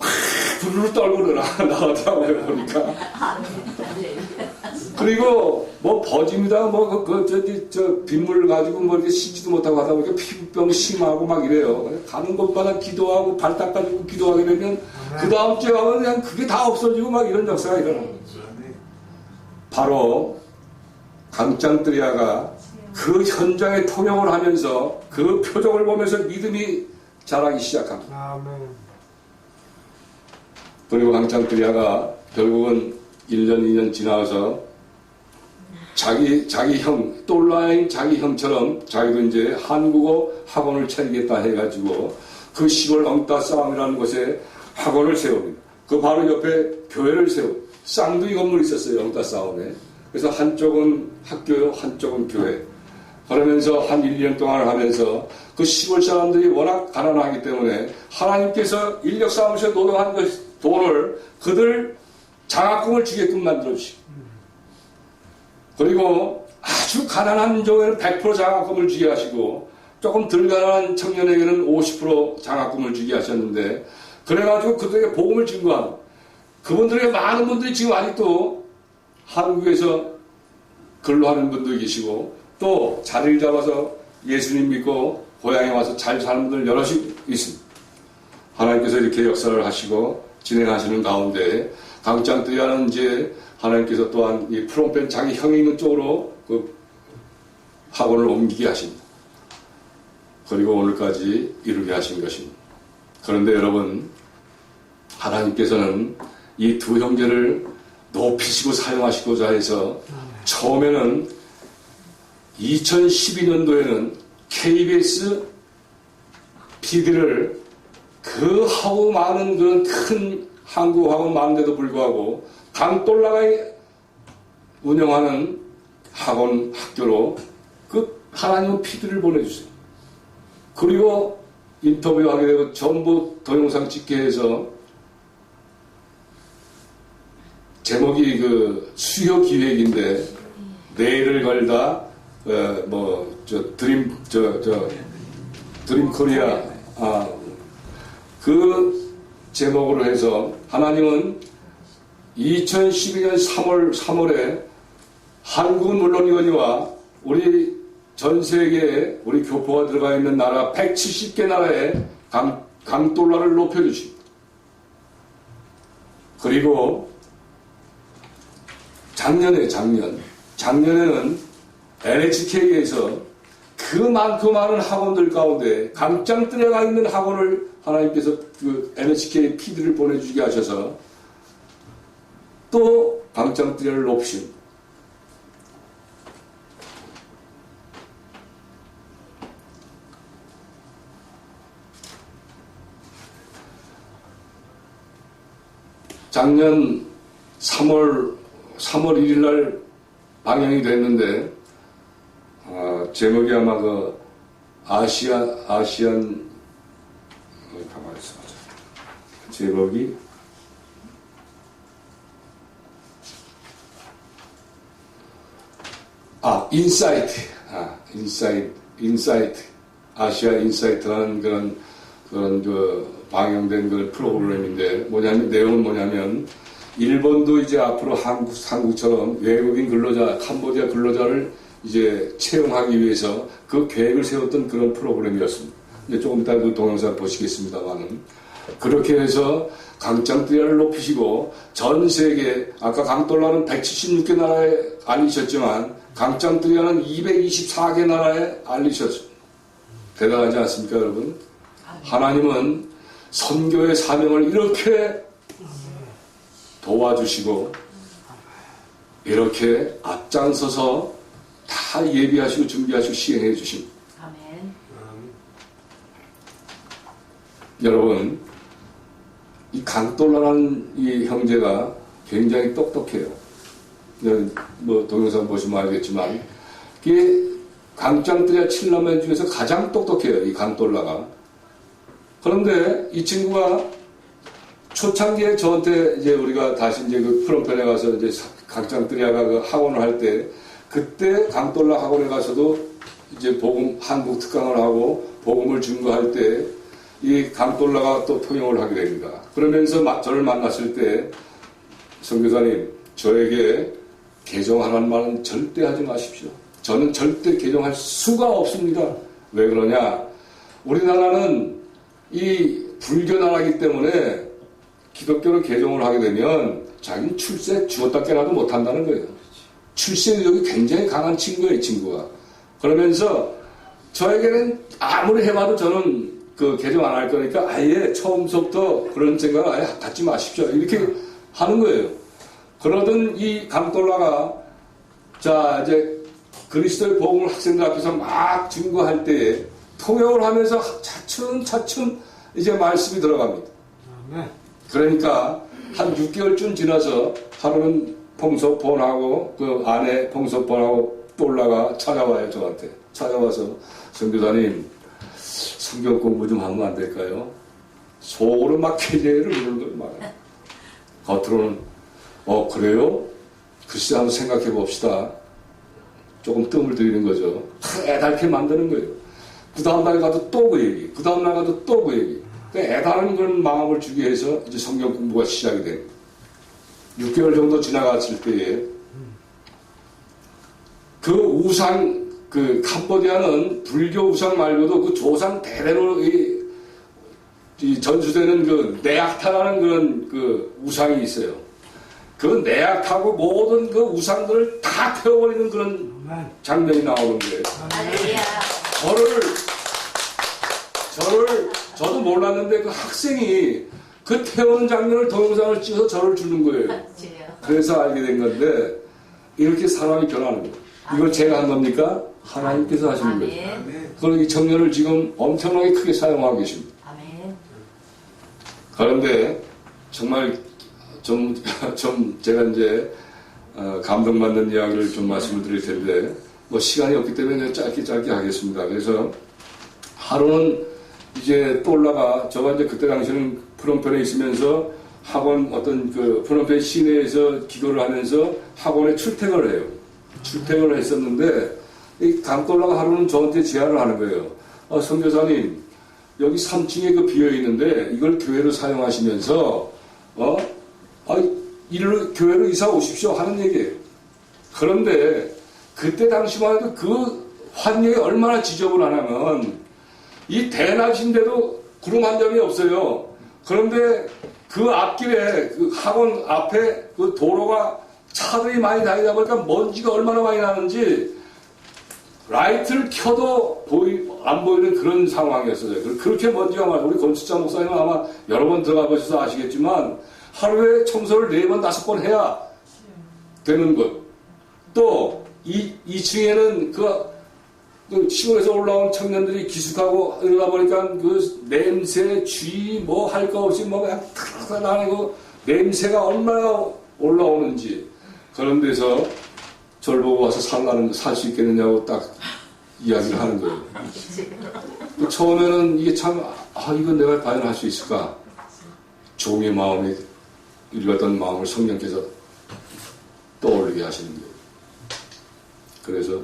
부르르 떨고 나가더라고요 보니까. 아멘. 할렐루야. 그리고 뭐 버집니다. 뭐 저 빗물 가지고 뭐 이렇게 씻지도 못하고 하다 보니까 피부병 심하고 막 이래요. 가는 곳마다 기도하고 발 닦아주고 기도하게 되면 그 다음 주에 가면 그냥 그게 다 없어지고 막 이런 역사가 일어납니다. 바로 강짱뜨리아가 그 현장에 통역을 하면서 그 표적을 보면서 믿음이 자라기 시작합니다. 그리고 강짱뜨리아가 결국은 1년, 2년 지나서 자기 형, 똘라인 자기 형처럼 자기도 이제 한국어 학원을 차리겠다 해가지고 그 시골 엉따싸움이라는 곳에 학원을 세웁니다. 그 바로 옆에 교회를 세웁니다. 쌍둥이 건물이 있었어요, 엉따싸움에. 그래서 한쪽은 학교요, 한쪽은 교회. 그러면서 한 1년 동안 하면서 그 시골 사람들이 워낙 가난하기 때문에 하나님께서 인력 사무실에 노동한 그 돈을 그들 장학금을 주게끔 만들어주시고, 그리고 아주 가난한 종에는 100% 장학금을 주게 하시고 조금 덜 가난한 청년에게는 50% 장학금을 주게 하셨는데, 그래가지고 그들에게 복음을 증거하는, 그분들에게 많은 분들이 지금 아직도 한국에서 근로하는 분도 계시고 또 자리를 잡아서 예수님 믿고 고향에 와서 잘 사는 분들 여럿이 있습니다. 하나님께서 이렇게 역사를 하시고 진행하시는 가운데 강짱뜨리아는 이제 하나님께서 또한 이 프롬펜 자기 형이 있는 쪽으로 그 학원을 옮기게 하십니다. 그리고 오늘까지 이루게 하신 것입니다. 그런데 여러분, 하나님께서는 이 두 형제를 높이시고 사용하시고자 해서 처음에는 2012년도에는 KBS PD를 그 하고 많은 그런 큰 한국 학원 많은데도 불구하고 강똘라가 운영하는 학원 학교로 그 하나님은 PD를 보내주세요. 그리고 인터뷰하게 되고 전부 동영상 찍게 해서 제목이 그 수요 기획인데 내일을 걸다 드림 코리아 그 제목으로 해서 하나님은 2012년 3월에 한국은 물론이거니와 우리 전 세계에 우리 교포가 들어가 있는 나라 170개 나라에 강똘라를 높여주십니다. 그리고 작년에는 NHK에서 그 많고 많은 학원들 가운데 강짱뜨리아가 있는 학원을 하나님께서 그 NHK PD를 보내주게 하셔서 또 강짱뜨리아를 높이십니다. 작년 3월 1일 날 방영이 됐는데 제목이 아마 그 아시안 가만히 있어. 제목이 인사이트 아시아 인사이트라는 그런 그 방영된 그 프로그램인데 내용은 뭐냐면 일본도 이제 앞으로 한국처럼 외국인 근로자, 캄보디아 근로자를 이제 채용하기 위해서 그 계획을 세웠던 그런 프로그램이었습니다. 이제 조금 이따 그 동영상 보시겠습니다만은 그렇게 해서 강짱뜨리아를 높이시고 전 세계 아까 강똘라는 176개 나라에 알리셨지만 강짱뜨리아는 224개 나라에 알리셨습니다. 대단하지 않습니까, 여러분? 하나님은 선교의 사명을 이렇게 도와주시고 이렇게 앞장서서 다 예비하시고 준비하시고 시행해 주십니다. 아멘. 여러분, 이 강똘라라는 이 형제가 굉장히 똑똑해요. 뭐 동영상 보시면 알겠지만 이게 강짱뜨리아 7남매 중에서 가장 똑똑해요, 이 강똘라가. 그런데 이 친구가 초창기에 저한테 이제 우리가 다시 이제 그 프롬펜에 가서 이제 강짱뜨리아가 그 학원을 할 때 그때 강똘라 학원에 가서도 이제 한국 특강을 하고 복음을 증거할 때 이 강똘라가 또 통역을 하게 됩니다. 그러면서 저를 만났을 때 선교사님, 저에게 개종하라는 말은 절대 하지 마십시오. 저는 절대 개종할 수가 없습니다. 왜 그러냐? 우리나라는 이 불교 나라이기 때문에 기독교로 개종을 하게 되면 자기는 출세 죽었다 깨나도 못한다는 거예요. 출세 의욕이 굉장히 강한 친구예요, 이 친구가. 그러면서 저에게는 아무리 해봐도 저는 그 개종 안 할 거니까 아예 처음부터 그런 생각을 아예 갖지 마십시오. 이렇게 하는 거예요. 그러던 이 감돌라가 자 이제 그리스도의 복음을 학생들 앞에서 막 증거할 때에 통역을 하면서 차츰 이제 말씀이 들어갑니다. 그러니까 한 6개월쯤 지나서 하루는 봉섭본하고 그 아내 봉섭본하고 돌라가 찾아와요. 저한테 찾아와서 선교사님 성경 공부 좀 하면 안 될까요? 속으로 막 개제를 부르는 걸 말해요. 겉으로는 그래요? 글쎄 한번 생각해 봅시다. 조금 뜸을 들이는 거죠. 애달게 만드는 거예요. 그 다음날 가도 또 그 얘기, 그 다음날 가도 또 그 얘기. 애달은 그런 마음을 주기 위해서 이제 성경 공부가 시작이 된 6개월 정도 지나갔을 때에 그 우상, 그 캄보디아는 불교 우상 말고도 그 조상 대대로 이 전수되는 그 네악타라는 그런 그 우상이 있어요. 그 네악타고 모든 그 우상들을 다 태워버리는 그런 장면이 나오는 거예요. 저도 몰랐는데 그 학생이 그 태우는 장면을 동영상을 찍어서 저를 주는 거예요. 그래서 알게 된 건데 이렇게 사람이 변하는 거예요. 이걸 제가 한 겁니까? 하나님께서 하시는 거예요. 그런 이 청년을 지금 엄청나게 크게 사용하고 계십니다. 그런데 정말 좀 제가 이제 감동받는 이야기를 좀 말씀을 드릴 텐데 뭐 시간이 없기 때문에 짧게 하겠습니다. 그래서 하루는 이제 또 올라가 저가 이제 그때 당시에는 프롬펜에 있으면서 학원 어떤 그 프롬펜 시내에서 기도를 하면서 학원에 출퇴근을 해요. 출퇴근을 했었는데 이 감돌라가 하루는 저한테 제안을 하는 거예요. 선교사님 여기 3층에 그 비어 있는데 이걸 교회로 사용하시면서 이리로 교회로 이사 오십시오 하는 얘기예요. 그런데 그때 당시만 해도 그 환경이 얼마나 지저분하냐면 이 대낮인데도 구름 한 점이 없어요. 그런데 그 앞길에 그 학원 앞에 그 도로가 차들이 많이 다니다 보니까 먼지가 얼마나 많이 나는지 라이트를 켜도 안 보이는 그런 상황이었어요. 그렇게 먼지가 많아요. 우리 건축자 목사님은 아마 여러 번 들어가 보셔서 아시겠지만 하루에 청소를 4번, 5번 해야 되는 것. 또 2층에는 그 시골에서 올라온 청년들이 기숙하고 이러다 보니까 그 냄새, 쥐, 뭐 할 거 없이 뭐 그냥 탁 나는 냄새가 얼마나 올라오는지 그런 데서 저를 보고 와서 살 수 있겠느냐고 딱 이야기를 하는 거예요. 처음에는 이게 참, 이건 내가 과연 할 수 있을까? 종의 마음에 읽었던 마음을 성령께서 떠올리게 하시는 거예요. 그래서,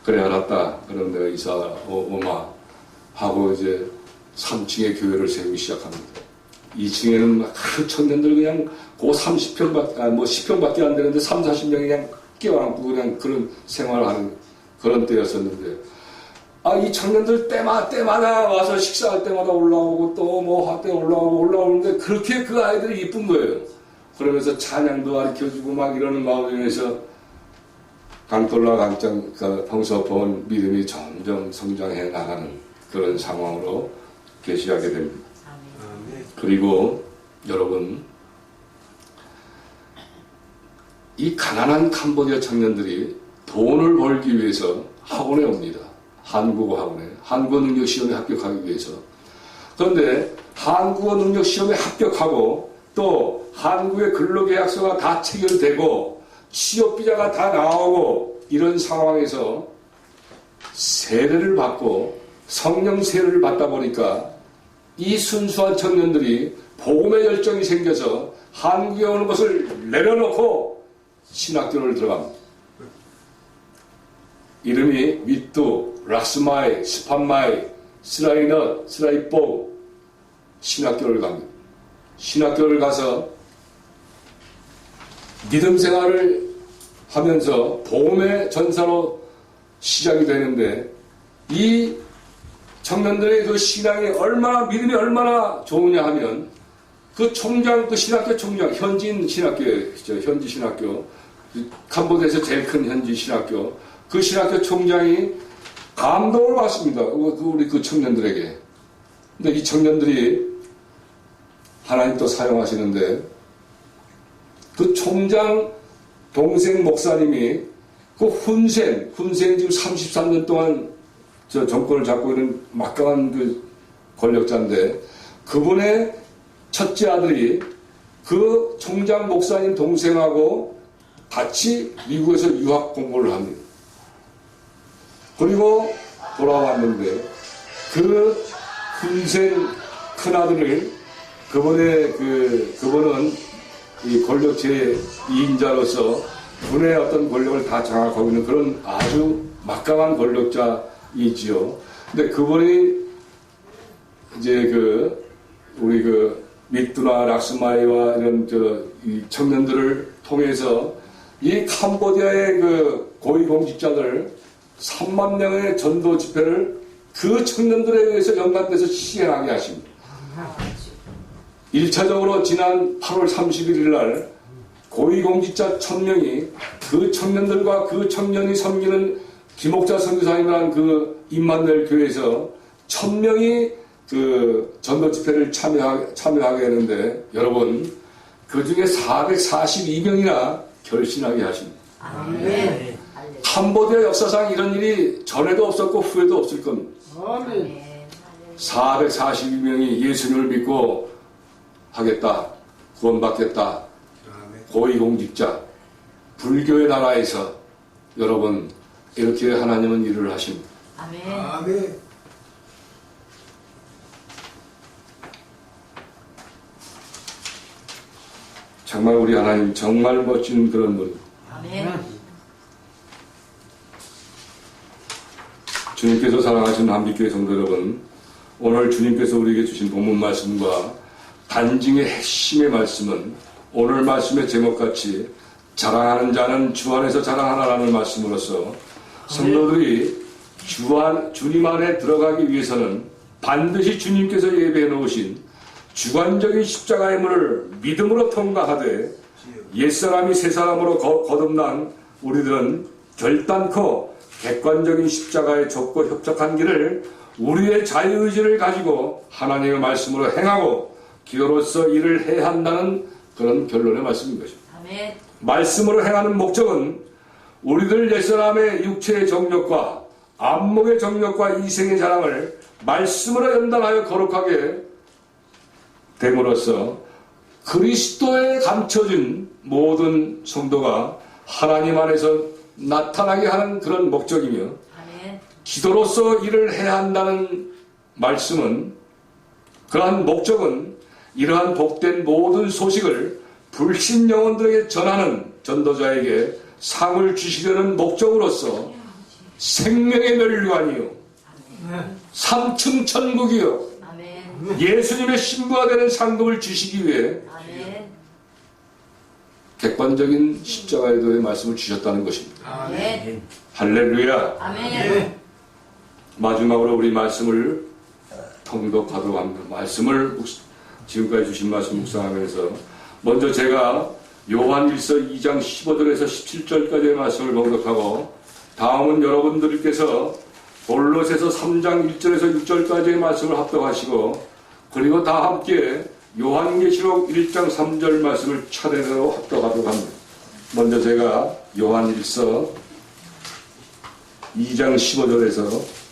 그래, 알았다. 그럼 내가 이사 오마 하고 이제 3층에 교회를 세우기 시작합니다. 2층에는 그 청년들 그냥 그 30평밖에, 10평밖에 안 되는데 3, 40명이 그냥 끼워안고 그냥 그런 생활을 하는 그런 때였었는데, 이 청년들 때마다 와서 식사할 때마다 올라오고 또 뭐 할 때 올라오는데 그렇게 그 아이들이 이쁜 거예요. 그러면서 찬양도 가르쳐주고 막 이러는 마음에서 강돌라 강장 평소 본 믿음이 점점 성장해 나가는 그런 상황으로 계시하게 됩니다. 그리고 여러분, 이 가난한 캄보디아 청년들이 돈을 벌기 위해서 학원에 옵니다. 한국어 학원에, 한국어 능력 시험에 합격하기 위해서. 그런데 한국어 능력 시험에 합격하고 또 한국의 근로계약서가 다 체결되고 취업비자가 다 나오고 이런 상황에서 세례를 받고 성령 세례를 받다 보니까 이 순수한 청년들이 복음의 열정이 생겨서 한국에 오는 것을 내려놓고 신학교를 들어갑니다. 이름이 미뚜, 락스마이, 스판마이, 스라이넛, 스라이뽀 신학교를 갑니다. 신학교를 가서 믿음 생활을 하면서 복음의 전사로 시작이 되는데 이 청년들의 그 신앙이 얼마나 믿음이 얼마나 좋으냐 하면 그 총장, 그 신학교 총장, 현지인 신학교예요. 현지 신학교. 캄보디아에서 제일 큰 현지 신학교. 그 신학교 총장이 감동을 받습니다. 우리 그 청년들에게. 근데 이 청년들이 하나님 또 사용하시는데 그 총장 동생 목사님이 그 훈센 지금 33년 동안 저 정권을 잡고 있는 막강한 그 권력자인데 그분의 첫째 아들이 그 총장 목사님 동생하고 같이 미국에서 유학 공부를 합니다. 그리고 돌아왔는데 그 훈센 큰아들을 그분은 이 권력 제2인자로서 군의 어떤 권력을 다 장악하고 있는 그런 아주 막강한 권력자이지요. 근데 그분이 이제 우리 밑두나 락스마이와 이런 이 청년들을 통해서 이 캄보디아의 그 고위공직자들 3만 명의 전도 집회를 그 청년들에 의해서 연관돼서 시행하게 하십니다. 1차적으로 지난 8월 31일 날 고위공직자 1000명이 그 청년들과 그 청년이 섬기는 김옥자 선교사님이라는 그 임마누엘 교회에서 1000명이 그 전도 집회를 참여하게 했는데 여러분 그 중에 442명이나 결신하게 하십니다. 아멘. 캄보디아 역사상 이런 일이 전에도 없었고 후에도 없을 겁니다. 아멘. 442명이 예수님을 믿고 하겠다, 구원받겠다, 고위공직자, 불교의 나라에서 여러분 이렇게 하나님은 일을 하십니다. 아멘. 아멘. 정말 우리 하나님 정말 멋진 그런 분. 아멘. 주님께서 사랑하신 한빛교회 성도 여러분, 오늘 주님께서 우리에게 주신 본문 말씀과 단증의 핵심의 말씀은 오늘 말씀의 제목같이 자랑하는 자는 주 안에서 자랑하라라는 말씀으로서 성도들이 주님 안에 들어가기 위해서는 반드시 주님께서 예배해 놓으신 주관적인 십자가의 문을 믿음으로 통과하되 옛사람이 새사람으로 거듭난 우리들은 결단코 객관적인 십자가에 좁고 협착한 길을 우리의 자유의지를 가지고 하나님의 말씀으로 행하고 기도로서 일을 해야 한다는 그런 결론의 말씀인 것입니다. 아멘. 말씀으로 행하는 목적은 우리들 옛사람의 육체의 정욕과 안목의 정욕과 이생의 자랑을 말씀으로 연단하여 거룩하게 됨으로써 그리스도에 감춰진 모든 성도가 하나님 안에서 나타나게 하는 그런 목적이며 아멘. 기도로서 일을 해야 한다는 말씀은 그러한 목적은 이러한 복된 모든 소식을 불신 영혼들에게 전하는 전도자에게 상을 주시려는 목적으로서 생명의 멸류관이요 3층 천국이요 아멘. 예수님의 신부가 되는 상급을 주시기 위해 아멘. 객관적인 십자가의 말씀을 주셨다는 것입니다. 아멘. 할렐루야. 아멘. 마지막으로 우리 말씀을 통독하도록 합니다. 말씀을 지금까지 주신 말씀 묵상하면서 먼저 제가 요한일서 2장 15절에서 17절까지의 말씀을 봉독하고 다음은 여러분들께서 골로새서 3장 1절에서 6절까지의 말씀을 합독하시고 그리고 다 함께 요한계시록 1장 3절 말씀을 차례로 합독하도록 합니다. 먼저 제가 요한일서 2장 15절에서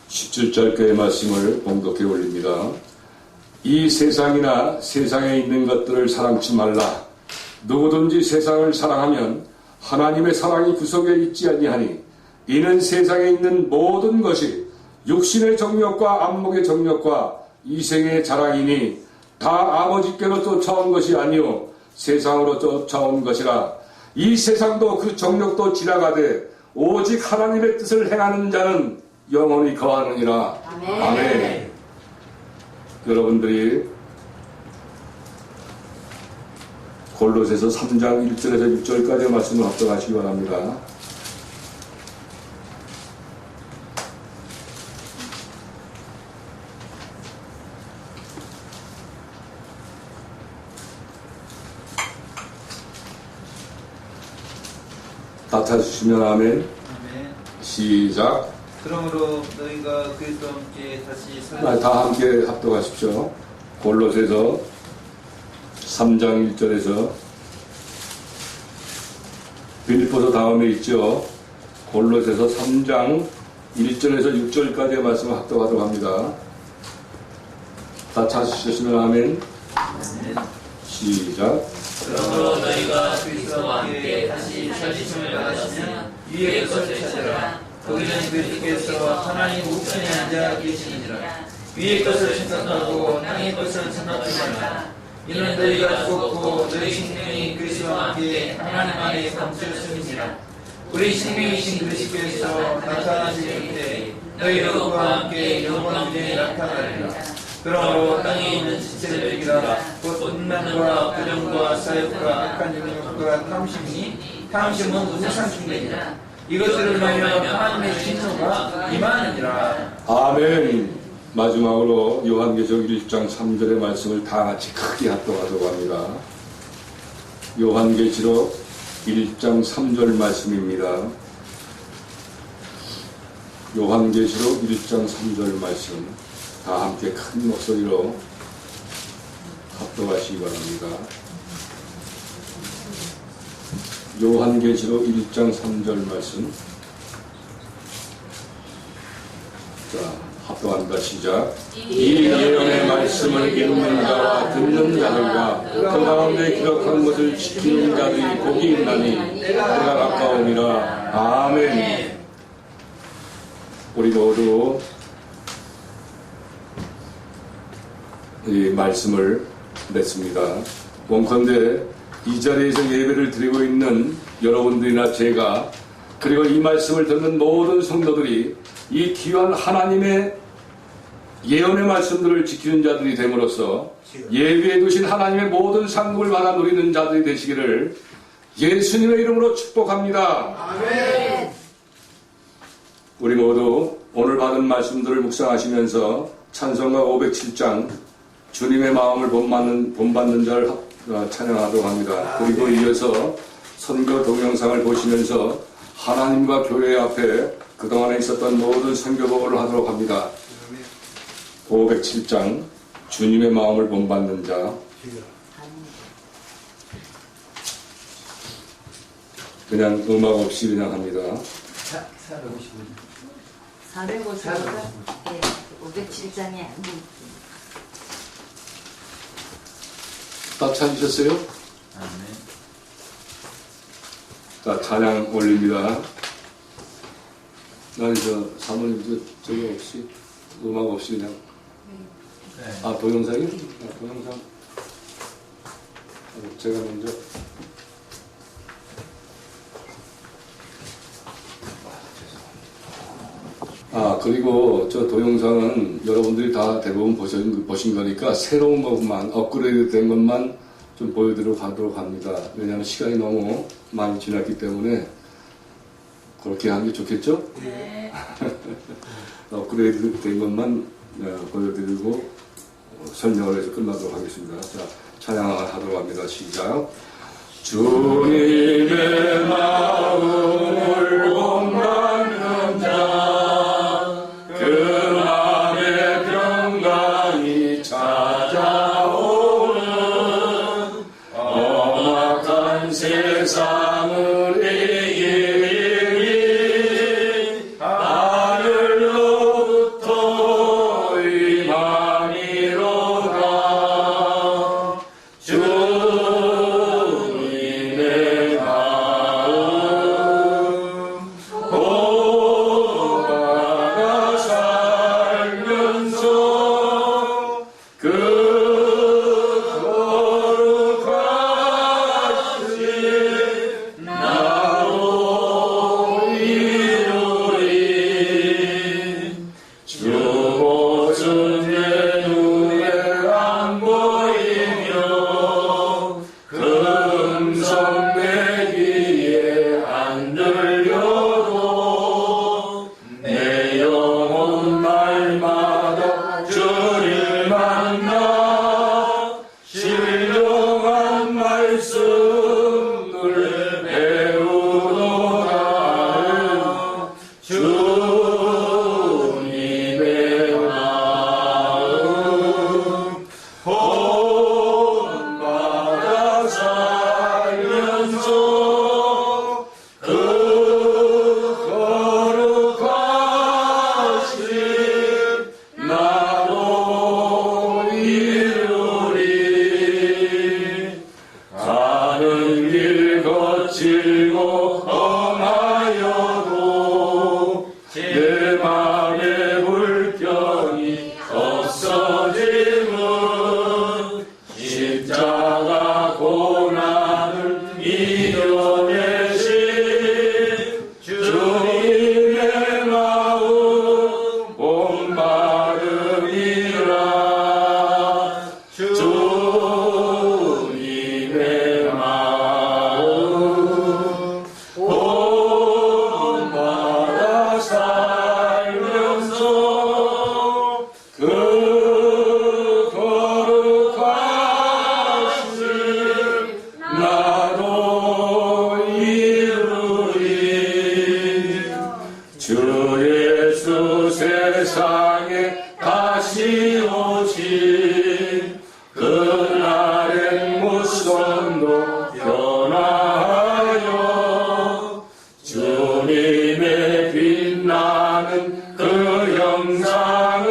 17절까지의 말씀을 봉독해 올립니다. 이 세상이나 세상에 있는 것들을 사랑치 말라. 누구든지 세상을 사랑하면 하나님의 사랑이 그 속에 있지 아니하니 이는 세상에 있는 모든 것이 육신의 정욕과 안목의 정욕과 이생의 자랑이니 다 아버지께로 쫓아온 것이 아니요 세상으로 쫓아온 것이라. 이 세상도 그 정욕도 지나가되 오직 하나님의 뜻을 행하는 자는 영원히 거하느니라. 아멘. 아멘. 여러분들이 골로새서 3장 1절에서 6절까지의 말씀을 합독하시기 바랍니다. 다 찾으시면 아멘. 아멘. 시작. 그러므로 너희가 그리스도와 함께 다시 다 함께 합독하십시오. 골로새서 3장 1절에서 빌립보서 다음에 있죠. 골로새서 3장 1절에서 6절까지의 말씀을 합독하도록 합니다. 다 찾으셨으면 아멘. 시작. 그러므로 너희가 그리스도와 함께 다시 살리심을 받았으면 위의 것을 찾으라. 거기는 그리스도께서 하나님 우편에 앉아 계시니라. 위의 것을 생각하고 땅의 것을 생각하지 말라. 이는 너희가 죽었고 너희 생명이 그리스도와 함께 하나님 안에 감추었음이니라. 우리 생명이신 그리스도께서 나타나실 때 너희도 그와 함께 영원 미래에 나타나리라. 그러므로 땅에 있는 지체들이라 곧 음란과 부정과 사욕과 악한 영역과 탐심은 우상숭배니라. 이것들을 말하여 하나님의 진노가 임하느니라. 아멘. 마지막으로 요한계시록 1장 3절의 말씀을 다 같이 크게 합독하도록 합니다. 요한계시록 1장 3절 말씀입니다. 요한계시록 1장 3절 말씀 다 함께 큰 목소리로 합독하시기 바랍니다. 요한계시록 1장 3절 말씀. 자, 합독합니다. 시작. 이 예언의 말씀을 읽는 자와 듣는 자들과 그 가운데 기록한 것을 지키는 자들이 복이 있나니 때가 가까우니라. 아멘. 우리 모두 이 말씀을 냈습니다. 원컨대 이 자리에서 예배를 드리고 있는 여러분들이나 제가 그리고 이 말씀을 듣는 모든 성도들이 이 귀한 하나님의 예언의 말씀들을 지키는 자들이 됨으로써 예비해 두신 하나님의 모든 상급을 받아 누리는 자들이 되시기를 예수님의 이름으로 축복합니다. 아멘. 우리 모두 오늘 받은 말씀들을 묵상하시면서 찬송가 507장 주님의 마음을 본받는 자를 찬양하도록 합니다. 그리고 이어서 선교 동영상을 보시면서 하나님과 교회 앞에 그동안에 있었던 모든 선교복을 하도록 합니다. 507장 주님의 마음을 본받는 자. 그냥 음악 없이 그냥 합니다. 455장? 네, 507장에 다 찾으셨어요? 자, 찬양 올립니다. 아니, 사모님, 저기 없이, 음악 없이 그냥. 아, 동영상이요? 아, 동영상. 제가 먼저. 아, 그리고 저 동영상은 여러분들이 다 대부분 보신 거니까 새로운 것만, 업그레이드 된 것만 좀 보여드리도록 하도록 합니다. 왜냐하면 시간이 너무 많이 지났기 때문에 그렇게 하는 게 좋겠죠? 네. 업그레이드 된 것만 보여드리고 설명을 해서 끝나도록 하겠습니다. 자, 찬양하도록 합니다. 시작. 주님의 마음을 본받는 자, 그 맘에 평강이 찾아오는 엄악한 세상을 이기리 하늘로부터 임함이로다. 주님의 마음 본받아 살면서 그 거룩하신 나로 길고 험하여도 내 맘의 불평이 없어짐은 십자가 고난을 이겨내신 주님의 마음 온마름이라 주님의 마음 온마다 살면서 그 거룩하신 나도 이루리 주 예수 세상에 다시 오신 그날의 무선도 변하여 주님의 빛나는 그 영상을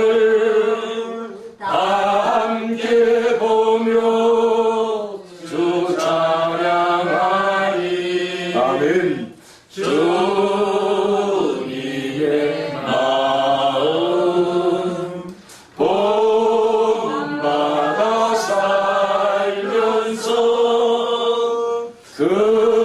다 함께 보며 주 찬양하리 아멘 주님의 마음 본받아 살면서 그